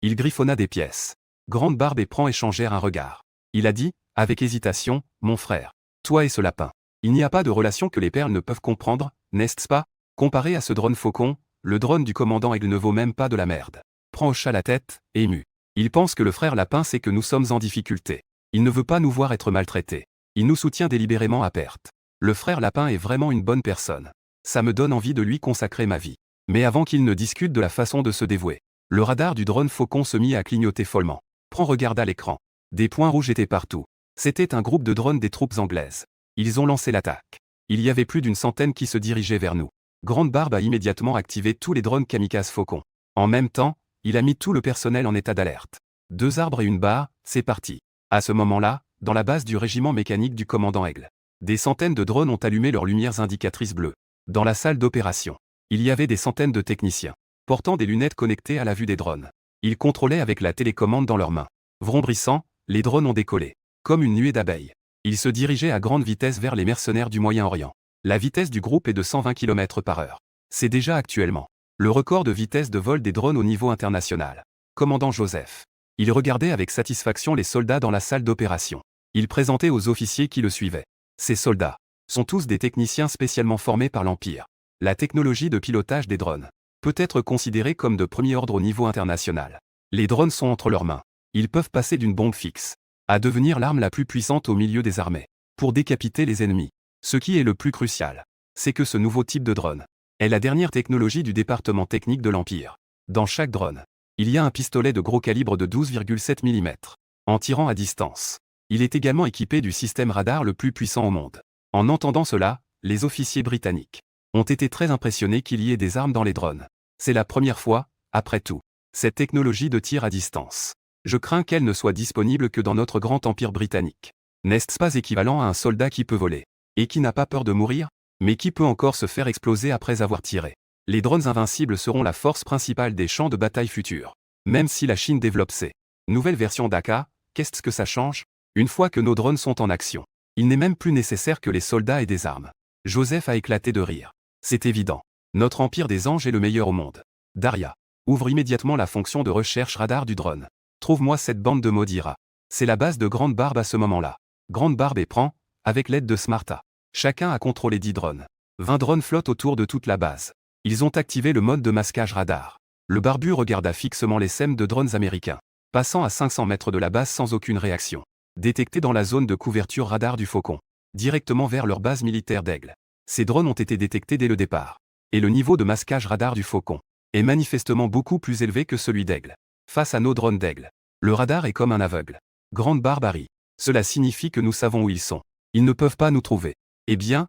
Il griffonna des pièces. Grande Barbe et Prend échangèrent un regard. Il a dit, avec hésitation, mon frère. Toi et ce lapin. Il n'y a pas de relation que les perles ne peuvent comprendre, n'est-ce pas? Comparé à ce drone faucon, le drone du commandant Aigle ne vaut même pas de la merde. Prend hocha la tête, ému. Il pense que le frère lapin sait que nous sommes en difficulté. Il ne veut pas nous voir être maltraités. Il nous soutient délibérément à perte. Le frère lapin est vraiment une bonne personne. Ça me donne envie de lui consacrer ma vie. Mais avant qu'il ne discute de la façon de se dévouer, le radar du drone faucon se mit à clignoter follement. Prend regarda l'écran. Des points rouges étaient partout. C'était un groupe de drones des troupes anglaises. Ils ont lancé l'attaque. Il y avait plus d'une centaine qui se dirigeaient vers nous. Grande Barbe a immédiatement activé tous les drones kamikazes faucon. En même temps, il a mis tout le personnel en état d'alerte. 2 arbres et une barre, c'est parti. À ce moment-là, dans la base du régiment mécanique du commandant Aigle, des centaines de drones ont allumé leurs lumières indicatrices bleues. Dans la salle d'opération, il y avait des centaines de techniciens, portant des lunettes connectées à la vue des drones. Ils contrôlaient avec la télécommande dans leurs mains. Vrombrissant, les drones ont décollé. Comme une nuée d'abeilles. Ils se dirigeaient à grande vitesse vers les mercenaires du Moyen-Orient. La vitesse du groupe est de 120 km/h. C'est déjà actuellement le record de vitesse de vol des drones au niveau international. Commandant Joseph. Il regardait avec satisfaction les soldats dans la salle d'opération. Il présentait aux officiers qui le suivaient. Ces soldats sont tous des techniciens spécialement formés par l'Empire. La technologie de pilotage des drones peut être considérée comme de premier ordre au niveau international. Les drones sont entre leurs mains. Ils peuvent passer d'une bombe fixe à devenir l'arme la plus puissante au milieu des armées, pour décapiter les ennemis. Ce qui est le plus crucial, c'est que ce nouveau type de drone est la dernière technologie du département technique de l'Empire. Dans chaque drone, il y a un pistolet de gros calibre de 12,7 mm, en tirant à distance. Il est également équipé du système radar le plus puissant au monde. En entendant cela, les officiers britanniques ont été très impressionnés qu'il y ait des armes dans les drones. C'est la première fois, après tout, cette technologie de tir à distance. Je crains qu'elle ne soit disponible que dans notre grand empire britannique. N'est-ce pas équivalent à un soldat qui peut voler, et qui n'a pas peur de mourir, mais qui peut encore se faire exploser après avoir tiré? Les drones invincibles seront la force principale des champs de bataille futurs. Même si la Chine développe ses nouvelles versions d'AK, qu'est-ce que ça change? Une fois que nos drones sont en action, il n'est même plus nécessaire que les soldats aient des armes. Joseph a éclaté de rire. C'est évident. Notre empire des anges est le meilleur au monde. Daria. Ouvre immédiatement la fonction de recherche radar du drone. Trouve-moi cette bande de maudits rats. C'est la base de Grande Barbe à ce moment-là. Grande Barbe et Prend, avec l'aide de Smarta. Chacun a contrôlé 10 drones. 20 drones flottent autour de toute la base. Ils ont activé le mode de masquage radar. Le barbu regarda fixement les SEM de drones américains, passant à 500 mètres de la base sans aucune réaction. Détectés dans la zone de couverture radar du Faucon, directement vers leur base militaire d'Aigle. Ces drones ont été détectés dès le départ. Et le niveau de masquage radar du Faucon est manifestement beaucoup plus élevé que celui d'Aigle. Face à nos drones d'Aigle, le radar est comme un aveugle. Grande Barbe a ri. Cela signifie que nous savons où ils sont. Ils ne peuvent pas nous trouver. Eh bien,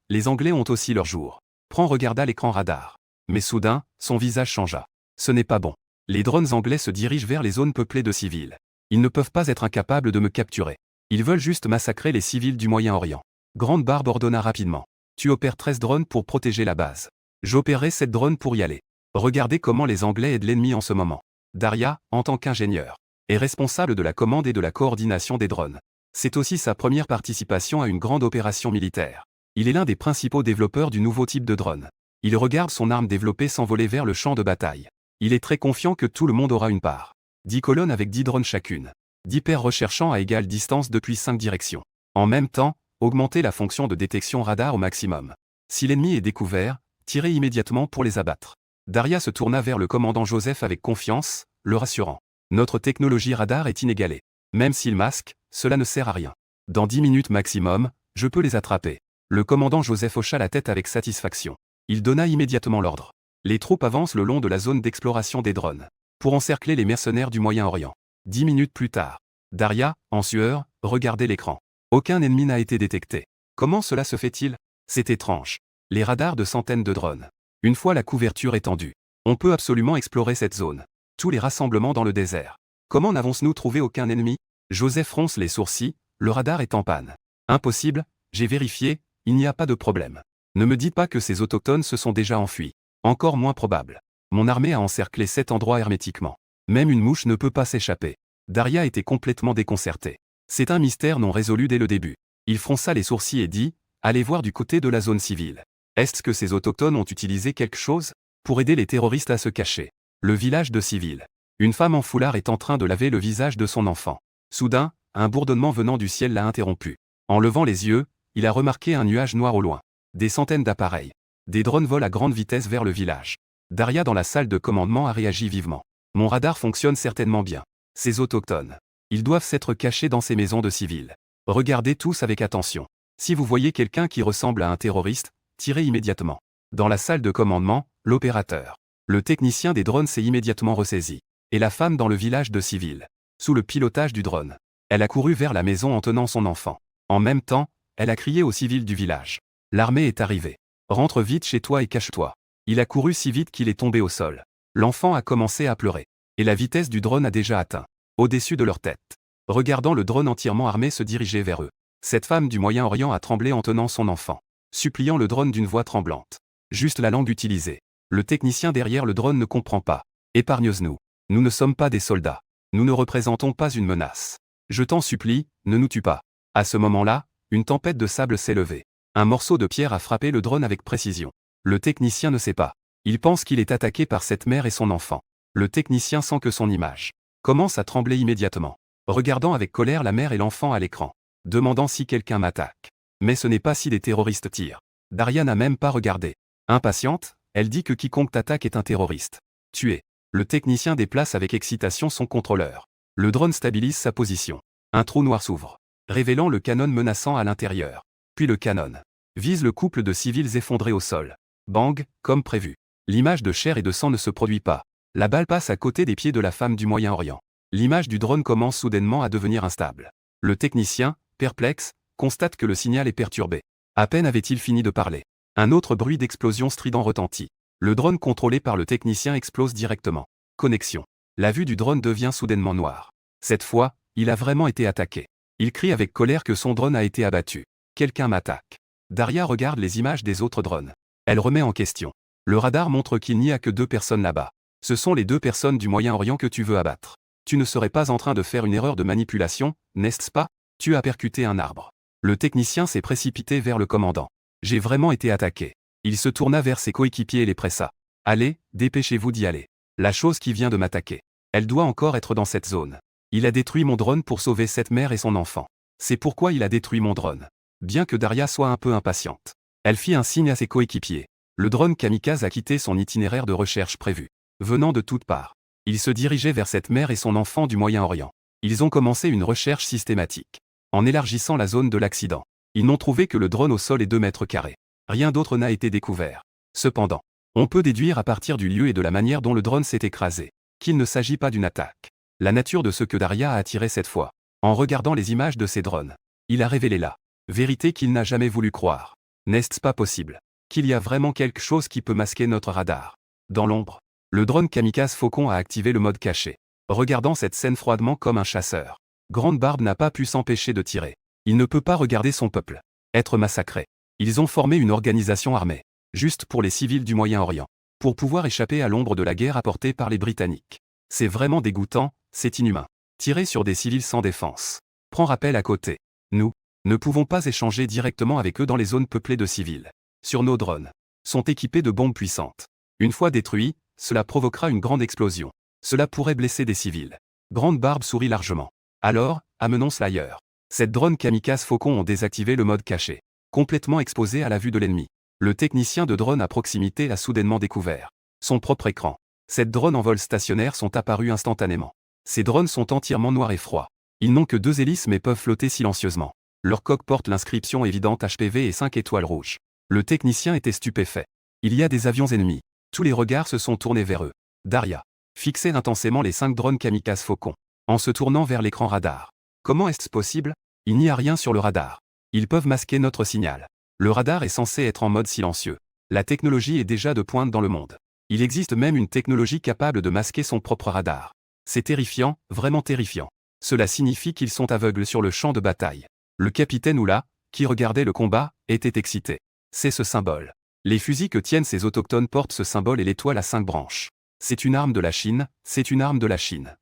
les Anglais ont aussi leur jour. Prend regarda l'écran radar. Mais soudain, son visage changea. Ce n'est pas bon. Les drones anglais se dirigent vers les zones peuplées de civils. Ils ne peuvent pas être incapables de me capturer. Ils veulent juste massacrer les civils du Moyen-Orient. Grande Barbe ordonna rapidement. Tu opères 13 drones pour protéger la base. J'opérerai 7 drones pour y aller. Regardez comment les Anglais aident l'ennemi en ce moment. Daria, en tant qu'ingénieur, est responsable de la commande et de la coordination des drones. C'est aussi sa première participation à une grande opération militaire. Il est l'un des principaux développeurs du nouveau type de drone. Il regarde son arme développée s'envoler vers le champ de bataille. Il est très confiant que tout le monde aura une part. 10 colonnes avec 10 drones chacune. 10 paires recherchant à égale distance depuis 5 directions. En même temps, augmenter la fonction de détection radar au maximum. Si l'ennemi est découvert, tirez immédiatement pour les abattre. Daria se tourna vers le commandant Joseph avec confiance, le rassurant. Notre technologie radar est inégalée. Même s'ils masquent, cela ne sert à rien. Dans 10 minutes maximum, je peux les attraper. Le commandant Joseph hocha la tête avec satisfaction. Il donna immédiatement l'ordre. Les troupes avancent le long de la zone d'exploration des drones, pour encercler les mercenaires du Moyen-Orient. 10 minutes plus tard, Daria, en sueur, regardait l'écran. Aucun ennemi n'a été détecté. Comment cela se fait-il? C'est étrange. Les radars de centaines de drones. Une fois la couverture étendue, on peut absolument explorer cette zone. Tous les rassemblements dans le désert. Comment n'avons-nous trouvé aucun ennemi? Joseph fronce les sourcils, le radar est en panne. Impossible, j'ai vérifié, il n'y a pas de problème. Ne me dites pas que ces autochtones se sont déjà enfuis. Encore moins probable. Mon armée a encerclé cet endroit hermétiquement. Même une mouche ne peut pas s'échapper. Daria était complètement déconcertée. C'est un mystère non résolu dès le début. Il fronça les sourcils et dit, allez voir du côté de la zone civile. Est-ce que ces autochtones ont utilisé quelque chose pour aider les terroristes à se cacher? Le village de civils. Une femme en foulard est en train de laver le visage de son enfant. Soudain, un bourdonnement venant du ciel l'a interrompu. En levant les yeux, il a remarqué un nuage noir au loin. Des centaines d'appareils. Des drones volent à grande vitesse vers le village. Daria dans la salle de commandement a réagi vivement. Mon radar fonctionne certainement bien. Ces autochtones. Ils doivent s'être cachés dans ces maisons de civils. Regardez tous avec attention. Si vous voyez quelqu'un qui ressemble à un terroriste, tirez immédiatement. Dans la salle de commandement, l'opérateur. Le technicien des drones s'est immédiatement ressaisi. Et la femme dans le village de civils. Sous le pilotage du drone. Elle a couru vers la maison en tenant son enfant. En même temps, elle a crié aux civils du village. L'armée est arrivée. Rentre vite chez toi et cache-toi. Il a couru si vite qu'il est tombé au sol. L'enfant a commencé à pleurer. Et la vitesse du drone a déjà atteint. Au-dessus de leur tête. Regardant le drone entièrement armé se diriger vers eux. Cette femme du Moyen-Orient a tremblé en tenant son enfant. Suppliant le drone d'une voix tremblante. Juste la langue utilisée. Le technicien derrière le drone ne comprend pas. Épargne-nous. Nous ne sommes pas des soldats. Nous ne représentons pas une menace. Je t'en supplie, ne nous tue pas. À ce moment-là, une tempête de sable s'est levée. Un morceau de pierre a frappé le drone avec précision. Le technicien ne sait pas. Il pense qu'il est attaqué par cette mère et son enfant. Le technicien sent que son image commence à trembler immédiatement. Regardant avec colère la mère et l'enfant à l'écran. Demandant si quelqu'un m'attaque. Mais ce n'est pas si des terroristes tirent. Daria n'a même pas regardé. Impatiente, elle dit que quiconque t'attaque est un terroriste. Tué. Le technicien déplace avec excitation son contrôleur. Le drone stabilise sa position. Un trou noir s'ouvre, révélant le canon menaçant à l'intérieur. Puis le canon vise le couple de civils effondrés au sol. Bang, comme prévu. L'image de chair et de sang ne se produit pas. La balle passe à côté des pieds de la femme du Moyen-Orient. L'image du drone commence soudainement à devenir instable. Le technicien, perplexe, constate que le signal est perturbé. À peine avait-il fini de parler. Un autre bruit d'explosion strident retentit. Le drone contrôlé par le technicien explose directement. Connexion. La vue du drone devient soudainement noire. Cette fois, il a vraiment été attaqué. Il crie avec colère que son drone a été abattu. Quelqu'un m'attaque. Daria regarde les images des autres drones. Elle remet en question. Le radar montre qu'il n'y a que 2 personnes là-bas. Ce sont les 2 personnes du Moyen-Orient que tu veux abattre. Tu ne serais pas en train de faire une erreur de manipulation, n'est-ce pas? Tu as percuté un arbre. Le technicien s'est précipité vers le commandant. J'ai vraiment été attaqué. Il se tourna vers ses coéquipiers et les pressa. Allez, dépêchez-vous d'y aller. La chose qui vient de m'attaquer. Elle doit encore être dans cette zone. Il a détruit mon drone pour sauver cette mère et son enfant. C'est pourquoi il a détruit mon drone. Bien que Daria soit un peu impatiente. Elle fit un signe à ses coéquipiers. Le drone kamikaze a quitté son itinéraire de recherche prévu. Venant de toutes parts. Il se dirigeait vers cette mère et son enfant du Moyen-Orient. Ils ont commencé une recherche systématique. En élargissant la zone de l'accident. Ils n'ont trouvé que le drone au sol et 2 mètres carrés. Rien d'autre n'a été découvert. Cependant, on peut déduire à partir du lieu et de la manière dont le drone s'est écrasé, qu'il ne s'agit pas d'une attaque. La nature de ce que Daria a attiré cette fois. En regardant les images de ces drones. Il a révélé la vérité qu'il n'a jamais voulu croire. N'est-ce pas possible? Qu'il y a vraiment quelque chose qui peut masquer notre radar. Dans l'ombre, le drone kamikaze Faucon a activé le mode caché. Regardant cette scène froidement comme un chasseur. Grande Barbe n'a pas pu s'empêcher de tirer. Il ne peut pas regarder son peuple être massacré. Ils ont formé une organisation armée. Juste pour les civils du Moyen-Orient. Pour pouvoir échapper à l'ombre de la guerre apportée par les Britanniques. C'est vraiment dégoûtant, c'est inhumain. Tirer sur des civils sans défense. Prends rappel à côté. Nous ne pouvons pas échanger directement avec eux dans les zones peuplées de civils. Sur nos drones. Sont équipés de bombes puissantes. Une fois détruits, cela provoquera une grande explosion. Cela pourrait blesser des civils. Grande Barbe sourit largement. Alors, amenons-la ailleurs. Cette drone kamikaze Faucon ont désactivé le mode caché. Complètement exposé à la vue de l'ennemi. Le technicien de drone à proximité a soudainement découvert son propre écran. Ces drones en vol stationnaire sont apparus instantanément. Ces drones sont entièrement noirs et froids. Ils n'ont que 2 hélices mais peuvent flotter silencieusement. Leur coque porte l'inscription évidente HPV et 5 étoiles rouges. Le technicien était stupéfait. Il y a des avions ennemis. Tous les regards se sont tournés vers eux. Daria fixait intensément les 5 drones kamikazes Faucon, en se tournant vers l'écran radar. Comment est-ce possible? Il n'y a rien sur le radar. Ils peuvent masquer notre signal. Le radar est censé être en mode silencieux. La technologie est déjà de pointe dans le monde. Il existe même une technologie capable de masquer son propre radar. C'est terrifiant, vraiment terrifiant. Cela signifie qu'ils sont aveugles sur le champ de bataille. Le capitaine Oula, qui regardait le combat, était excité. C'est ce symbole. Les fusils que tiennent ces autochtones portent ce symbole et l'étoile à 5 branches. C'est une arme de la Chine, c'est une arme de la Chine.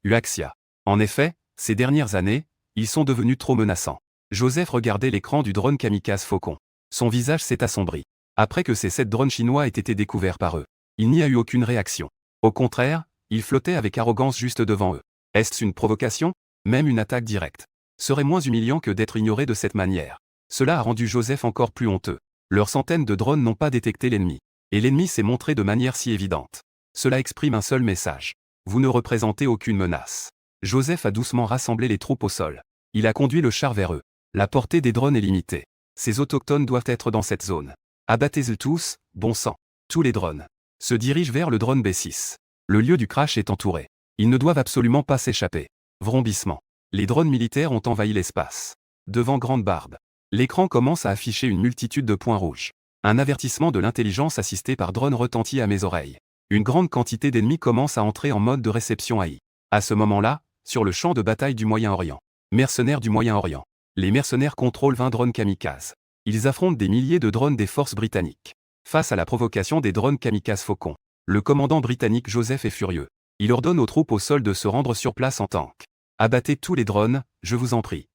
Huaxia. En effet, ces dernières années, ils sont devenus trop menaçants. Joseph regardait l'écran du drone kamikaze Faucon. Son visage s'est assombri. Après que ces 7 drones chinois aient été découverts par eux, il n'y a eu aucune réaction. Au contraire, ils flottaient avec arrogance juste devant eux. Est-ce une provocation? Même une attaque directe serait moins humiliant que d'être ignoré de cette manière. Cela a rendu Joseph encore plus honteux. Leurs centaines de drones n'ont pas détecté l'ennemi. Et l'ennemi s'est montré de manière si évidente. Cela exprime un seul message. Vous ne représentez aucune menace. Joseph a doucement rassemblé les troupes au sol. Il a conduit le char vers eux. La portée des drones est limitée. Ces autochtones doivent être dans cette zone. Abattez-les tous, bon sang. Tous les drones se dirigent vers le drone B6. Le lieu du crash est entouré. Ils ne doivent absolument pas s'échapper. Vrombissement. Les drones militaires ont envahi l'espace. Devant Grande Barbe. L'écran commence à afficher une multitude de points rouges. Un avertissement de l'intelligence assistée par drone retentit à mes oreilles. Une grande quantité d'ennemis commence à entrer en mode de réception AI. À ce moment-là, sur le champ de bataille du Moyen-Orient. Mercenaires du Moyen-Orient. Les mercenaires contrôlent 20 drones kamikazes. Ils affrontent des milliers de drones des forces britanniques. Face à la provocation des drones kamikazes Faucon, le commandant britannique Joseph est furieux. Il ordonne aux troupes au sol de se rendre sur place en tank. Abattez tous les drones, je vous en prie.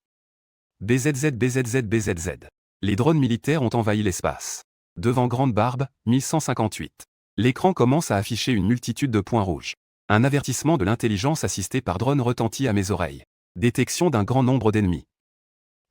BZZ BZZ BZZ. Les drones militaires ont envahi l'espace. Devant Grande Barbe, 1158. L'écran commence à afficher une multitude de points rouges. Un avertissement de l'intelligence assistée par drone retentit à mes oreilles. Détection d'un grand nombre d'ennemis.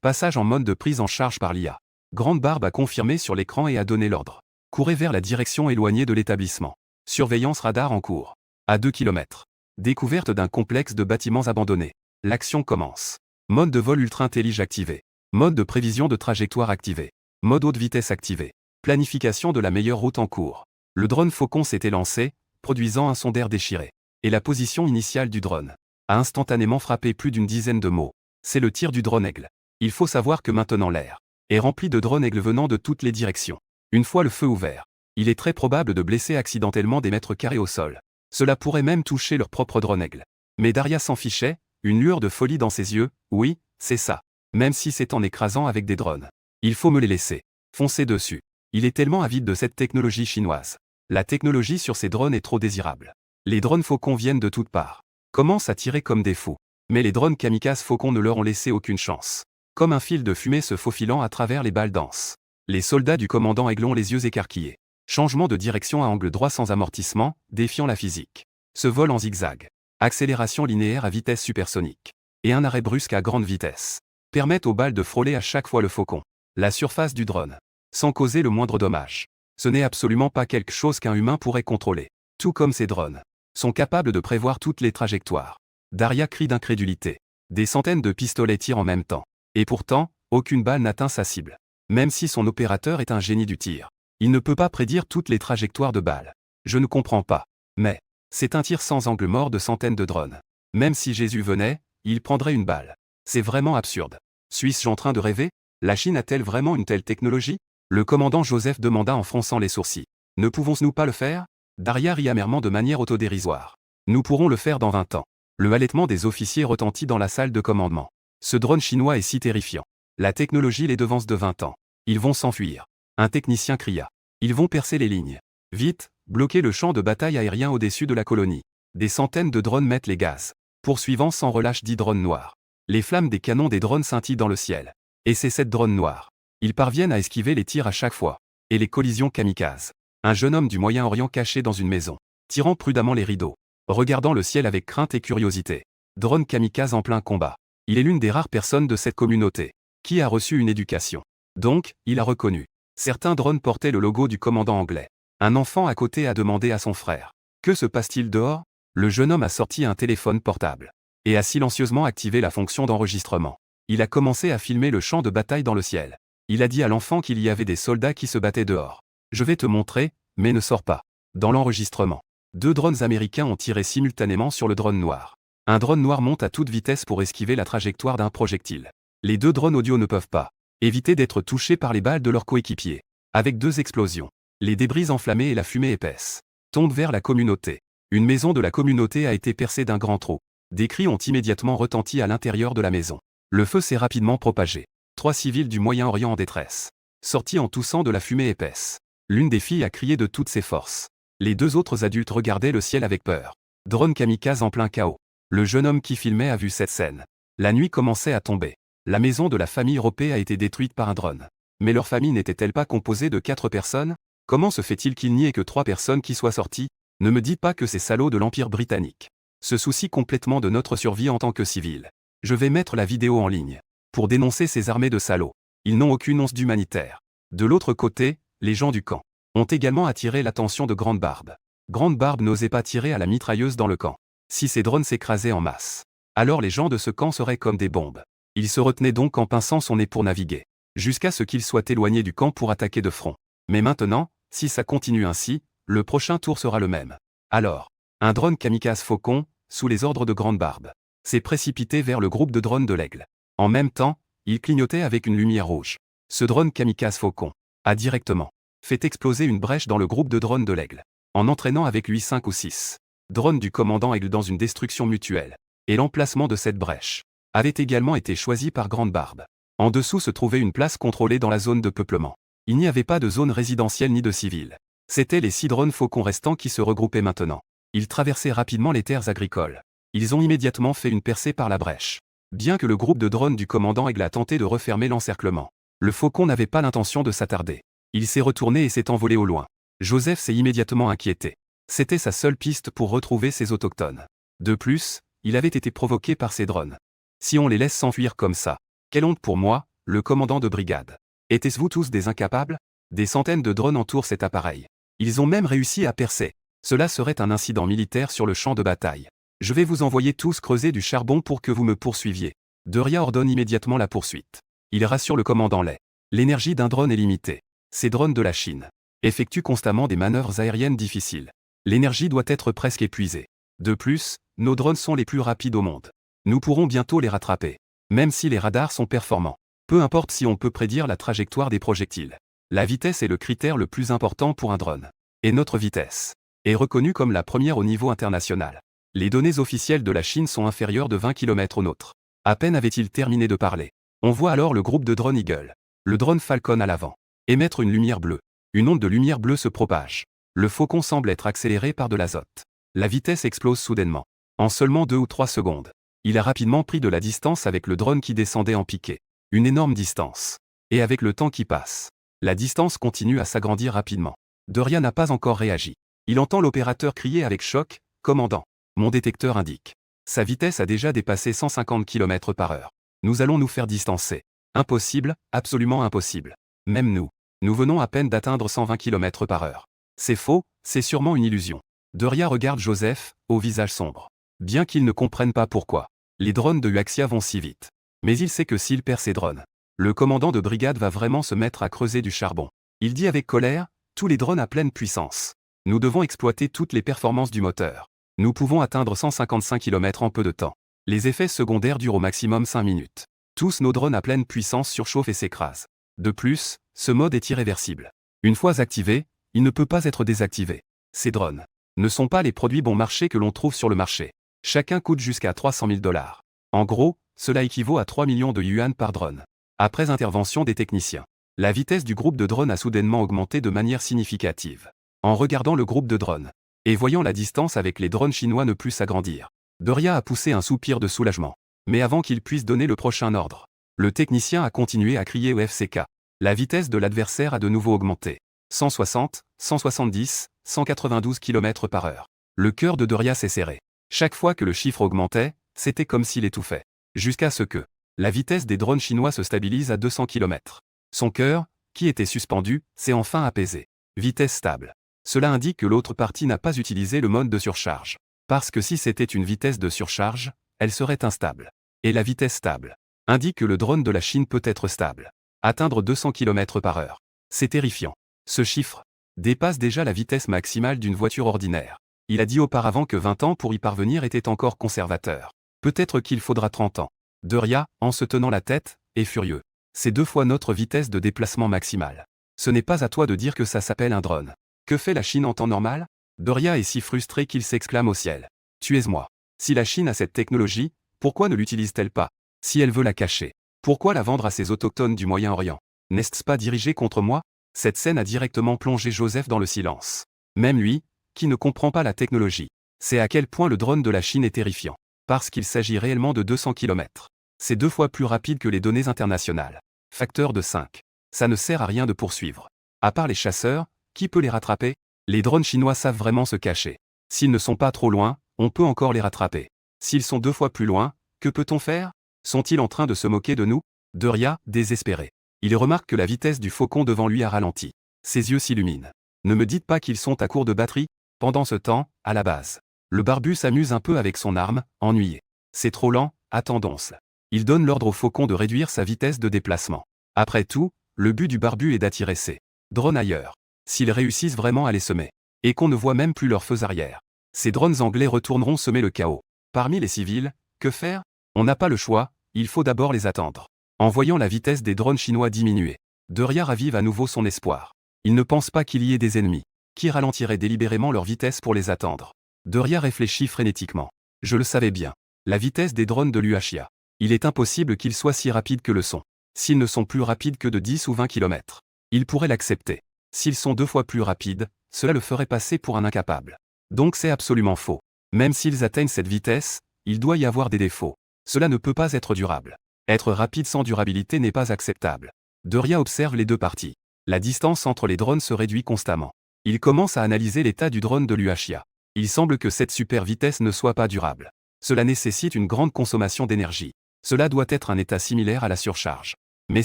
Passage en mode de prise en charge par l'IA. Grande Barbe a confirmé sur l'écran et a donné l'ordre. Courez vers la direction éloignée de l'établissement. Surveillance radar en cours. À 2 km. Découverte d'un complexe de bâtiments abandonnés. L'action commence. Mode de vol ultra intelligent activé. Mode de prévision de trajectoire activé. Mode haute vitesse activé. Planification de la meilleure route en cours. Le drone Faucon s'était lancé, produisant un son d'air déchiré. Et la position initiale du drone a instantanément frappé plus d'une dizaine de mots. C'est le tir du drone Aigle. Il faut savoir que maintenant l'air est rempli de drones Aigle venant de toutes les directions. Une fois le feu ouvert, il est très probable de blesser accidentellement des mètres carrés au sol. Cela pourrait même toucher leur propre drone Aigle. Mais Daria s'en fichait, une lueur de folie dans ses yeux. Oui, c'est ça. Même si c'est en écrasant avec des drones. Il faut me les laisser. Foncer dessus. Il est tellement avide de cette technologie chinoise. La technologie sur ces drones est trop désirable. Les drones Faucon viennent de toutes parts. Commencent à tirer comme des fous. Mais les drones kamikazes Faucon ne leur ont laissé aucune chance. Comme un fil de fumée se faufilant à travers les balles denses. Les soldats du commandant Aigle ont les yeux écarquillés. Changement de direction à angle droit sans amortissement, défiant la physique. Ce vol en zigzag. Accélération linéaire à vitesse supersonique. Et un arrêt brusque à grande vitesse. Permettent aux balles de frôler à chaque fois le Faucon. La surface du drone. Sans causer le moindre dommage. Ce n'est absolument pas quelque chose qu'un humain pourrait contrôler. Tout comme ces drones sont capables de prévoir toutes les trajectoires. Daria crie d'incrédulité. Des centaines de pistolets tirent en même temps. Et pourtant, aucune balle n'atteint sa cible. Même si son opérateur est un génie du tir. Il ne peut pas prédire toutes les trajectoires de balles. Je ne comprends pas. Mais, c'est un tir sans angle mort de centaines de drones. Même si Jésus venait, il prendrait une balle. C'est vraiment absurde. Suis-je en train de rêver? La Chine a-t-elle vraiment une telle technologie? Le commandant Joseph demanda en fronçant les sourcils. Ne pouvons-nous pas le faire? Daria rit amèrement de manière autodérisoire. Nous pourrons le faire dans 20 ans. Le halètement des officiers retentit dans la salle de commandement. Ce drone chinois est si terrifiant. La technologie les devance de 20 ans. Ils vont s'enfuir. Un technicien cria. Ils vont percer les lignes. Vite, bloquez le champ de bataille aérien au-dessus de la colonie. Des centaines de drones mettent les gaz. Poursuivant sans relâche 10 drones noirs. Les flammes des canons des drones scintillent dans le ciel. Et ces 7 drones noirs. Ils parviennent à esquiver les tirs à chaque fois. Et les collisions kamikazes. Un jeune homme du Moyen-Orient caché dans une maison. Tirant prudemment les rideaux. Regardant le ciel avec crainte et curiosité. Drone kamikaze en plein combat. Il est l'une des rares personnes de cette communauté qui a reçu une éducation. Donc, il a reconnu Certains drones portaient le logo du commandant anglais. Un enfant à côté a demandé à son frère: que se passe-t-il dehors? Le jeune homme a sorti un téléphone portable et a silencieusement activé la fonction d'enregistrement. Il a commencé à filmer le champ de bataille dans le ciel. Il a dit à l'enfant qu'il y avait des soldats qui se battaient dehors. Je vais te montrer, mais ne sors pas. Dans l'enregistrement, 2 drones américains ont tiré simultanément sur le drone noir. Un drone noir monte à toute vitesse pour esquiver la trajectoire d'un projectile. Les 2 drones audio ne peuvent pas éviter d'être touchés par les balles de leurs coéquipiers. Avec 2 explosions, les débris enflammés et la fumée épaisse tombent vers la communauté. Une maison de la communauté a été percée d'un grand trou. Des cris ont immédiatement retenti à l'intérieur de la maison. Le feu s'est rapidement propagé. 3 civils du Moyen-Orient en détresse, sortis en toussant de la fumée épaisse. L'une des filles a crié de toutes ses forces. Les 2 autres adultes regardaient le ciel avec peur. Drone kamikaze en plein chaos. Le jeune homme qui filmait a vu cette scène. La nuit commençait à tomber. La maison de la famille Ropé a été détruite par un drone. Mais leur famille n'était-elle pas composée de 4 personnes? Comment se fait-il qu'il n'y ait que 3 personnes qui soient sorties? Ne me dites pas que ces salauds de l'Empire britannique se soucient complètement de notre survie en tant que civils. Je vais mettre la vidéo en ligne pour dénoncer ces armées de salauds. Ils n'ont aucune once d'humanitaire. De l'autre côté, les gens du camp ont également attiré l'attention de Grande Barbe. Grande Barbe n'osait pas tirer à la mitrailleuse dans le camp. Si ces drones s'écrasaient en masse, alors les gens de ce camp seraient comme des bombes. Il se retenait donc en pinçant son nez pour naviguer, jusqu'à ce qu'il soit éloigné du camp pour attaquer de front. Mais maintenant, si ça continue ainsi, le prochain tour sera le même. Alors, un drone kamikaze Faucon, sous les ordres de Grande Barbe, s'est précipité vers le groupe de drones de l'Aigle. En même temps, il clignotait avec une lumière rouge. Ce drone kamikaze Faucon a directement fait exploser une brèche dans le groupe de drones de l'Aigle, en entraînant avec lui 5 ou 6 drones du commandant Aigle dans une destruction mutuelle. Et l'emplacement de cette brèche avait également été choisi par Grande Barbe. En dessous se trouvait une place contrôlée dans la zone de peuplement. Il n'y avait pas de zone résidentielle ni de civils. C'étaient les 6 drones Faucon restants qui se regroupaient maintenant. Ils traversaient rapidement les terres agricoles. Ils ont immédiatement fait une percée par la brèche. Bien que le groupe de drones du commandant Aigle a tenté de refermer l'encerclement, le Faucon n'avait pas l'intention de s'attarder. Il s'est retourné et s'est envolé au loin. Joseph s'est immédiatement inquiété. C'était sa seule piste pour retrouver ses autochtones. De plus, il avait été provoqué par ces drones. Si on les laisse s'enfuir comme ça, quelle honte pour moi, le commandant de brigade. Étiez-vous tous des incapables? Des centaines de drones entourent cet appareil. Ils ont même réussi à percer. Cela serait un incident militaire sur le champ de bataille. Je vais vous envoyer tous creuser du charbon pour que vous me poursuiviez. Doria ordonne immédiatement la poursuite. Il rassure le commandant Lay. L'énergie d'un drone est limitée. Ces drones de la Chine effectuent constamment des manœuvres aériennes difficiles. L'énergie doit être presque épuisée. De plus, nos drones sont les plus rapides au monde. Nous pourrons bientôt les rattraper. Même si les radars sont performants. Peu importe si on peut prédire la trajectoire des projectiles. La vitesse est le critère le plus important pour un drone. Et notre vitesse est reconnue comme la première au niveau international. Les données officielles de la Chine sont inférieures de 20 km au nôtre. À peine avait-il terminé de parler. On voit alors le groupe de drones Eagle, le drone Falcon à l'avant, émettre une lumière bleue. Une onde de lumière bleue se propage. Le Faucon semble être accéléré par de l'azote. La vitesse explose soudainement. En seulement 2 ou 3 secondes, il a rapidement pris de la distance avec le drone qui descendait en piqué. Une énorme distance. Et avec le temps qui passe, la distance continue à s'agrandir rapidement. Doria n'a pas encore réagi. Il entend l'opérateur crier avec choc: « Commandant, mon détecteur indique. Sa vitesse a déjà dépassé 150 km/h. Nous allons nous faire distancer. Impossible, absolument impossible. Même nous venons à peine d'atteindre 120 km/h. C'est faux, c'est sûrement une illusion. » Doria regarde Joseph, au visage sombre. Bien qu'il ne comprenne pas pourquoi les drones de Huaxia vont si vite. Mais il sait que s'il perd ses drones, le commandant de brigade va vraiment se mettre à creuser du charbon. Il dit avec colère: « Tous les drones à pleine puissance. Nous devons exploiter toutes les performances du moteur. Nous pouvons atteindre 155 km en peu de temps. Les effets secondaires durent au maximum 5 minutes. Tous nos drones à pleine puissance surchauffent et s'écrasent. De plus, ce mode est irréversible. Une fois activé, il ne peut pas être désactivé. Ces drones ne sont pas les produits bon marché que l'on trouve sur le marché. Chacun coûte jusqu'à 300 000 $. En gros, cela équivaut à 3 millions de yuan par drone. Après intervention des techniciens, la vitesse du groupe de drones a soudainement augmenté de manière significative. En regardant le groupe de drones, et voyant la distance avec les drones chinois ne plus s'agrandir, Doria a poussé un soupir de soulagement. Mais avant qu'il puisse donner le prochain ordre, le technicien a continué à crier au FCK. La vitesse de l'adversaire a de nouveau augmenté. 160, 170, 192 km/h. Le cœur de Doria s'est serré. Chaque fois que le chiffre augmentait, c'était comme s'il étouffait. Jusqu'à ce que la vitesse des drones chinois se stabilise à 200 km. Son cœur, qui était suspendu, s'est enfin apaisé. Vitesse stable. Cela indique que l'autre partie n'a pas utilisé le mode de surcharge. Parce que si c'était une vitesse de surcharge, elle serait instable. Et la vitesse stable indique que le drone de la Chine peut être stable. Atteindre 200 km/h. C'est terrifiant. Ce chiffre dépasse déjà la vitesse maximale d'une voiture ordinaire. Il a dit auparavant que 20 ans pour y parvenir était encore conservateur. Peut-être qu'il faudra 30 ans. Doria, en se tenant la tête, est furieux. C'est 2 fois notre vitesse de déplacement maximale. Ce n'est pas à toi de dire que ça s'appelle un drone. Que fait la Chine en temps normal? Doria est si frustré qu'il s'exclame au ciel. Tuez-moi. Si la Chine a cette technologie, pourquoi ne l'utilise-t-elle pas? Si elle veut la cacher, pourquoi la vendre à ses autochtones du Moyen-Orient? N'est-ce pas dirigé contre moi? Cette scène a directement plongé Joseph dans le silence. Même lui, qui ne comprend pas la technologie, sait à quel point le drone de la Chine est terrifiant. Parce qu'il s'agit réellement de 200 km. C'est 2 fois plus rapide que les données internationales. Facteur de 5. Ça ne sert à rien de poursuivre. À part les chasseurs, qui peut les rattraper? Les drones chinois savent vraiment se cacher. S'ils ne sont pas trop loin, on peut encore les rattraper. S'ils sont 2 fois plus loin, que peut-on faire? Sont-ils en train de se moquer de nous? Doria, désespéré. Il remarque que la vitesse du faucon devant lui a ralenti. Ses yeux s'illuminent. Ne me dites pas qu'ils sont à court de batterie? Pendant ce temps, à la base, le barbu s'amuse un peu avec son arme, ennuyé. C'est trop lent, attendons-le. Il donne l'ordre au faucon de réduire sa vitesse de déplacement. Après tout, le but du barbu est d'attirer ses drones ailleurs. S'ils réussissent vraiment à les semer, et qu'on ne voit même plus leurs feux arrière, ces drones anglais retourneront semer le chaos. Parmi les civils, que faire? On n'a pas le choix, il faut d'abord les attendre. En voyant la vitesse des drones chinois diminuer, Doria ravive à nouveau son espoir. Il ne pense pas qu'il y ait des ennemis qui ralentiraient délibérément leur vitesse pour les attendre. Doria réfléchit frénétiquement. Je le savais bien. La vitesse des drones de l'UHIA. Il est impossible qu'ils soient si rapides que le sont. S'ils ne sont plus rapides que de 10 ou 20 km, il pourrait l'accepter. S'ils sont 2 fois plus rapides, cela le ferait passer pour un incapable. Donc c'est absolument faux. Même s'ils atteignent cette vitesse, il doit y avoir des défauts. Cela ne peut pas être durable. Être rapide sans durabilité n'est pas acceptable. Doria observe les deux parties. La distance entre les drones se réduit constamment. Il commence à analyser l'état du drone de l'UHIA. Il semble que cette super vitesse ne soit pas durable. Cela nécessite une grande consommation d'énergie. Cela doit être un état similaire à la surcharge. Mais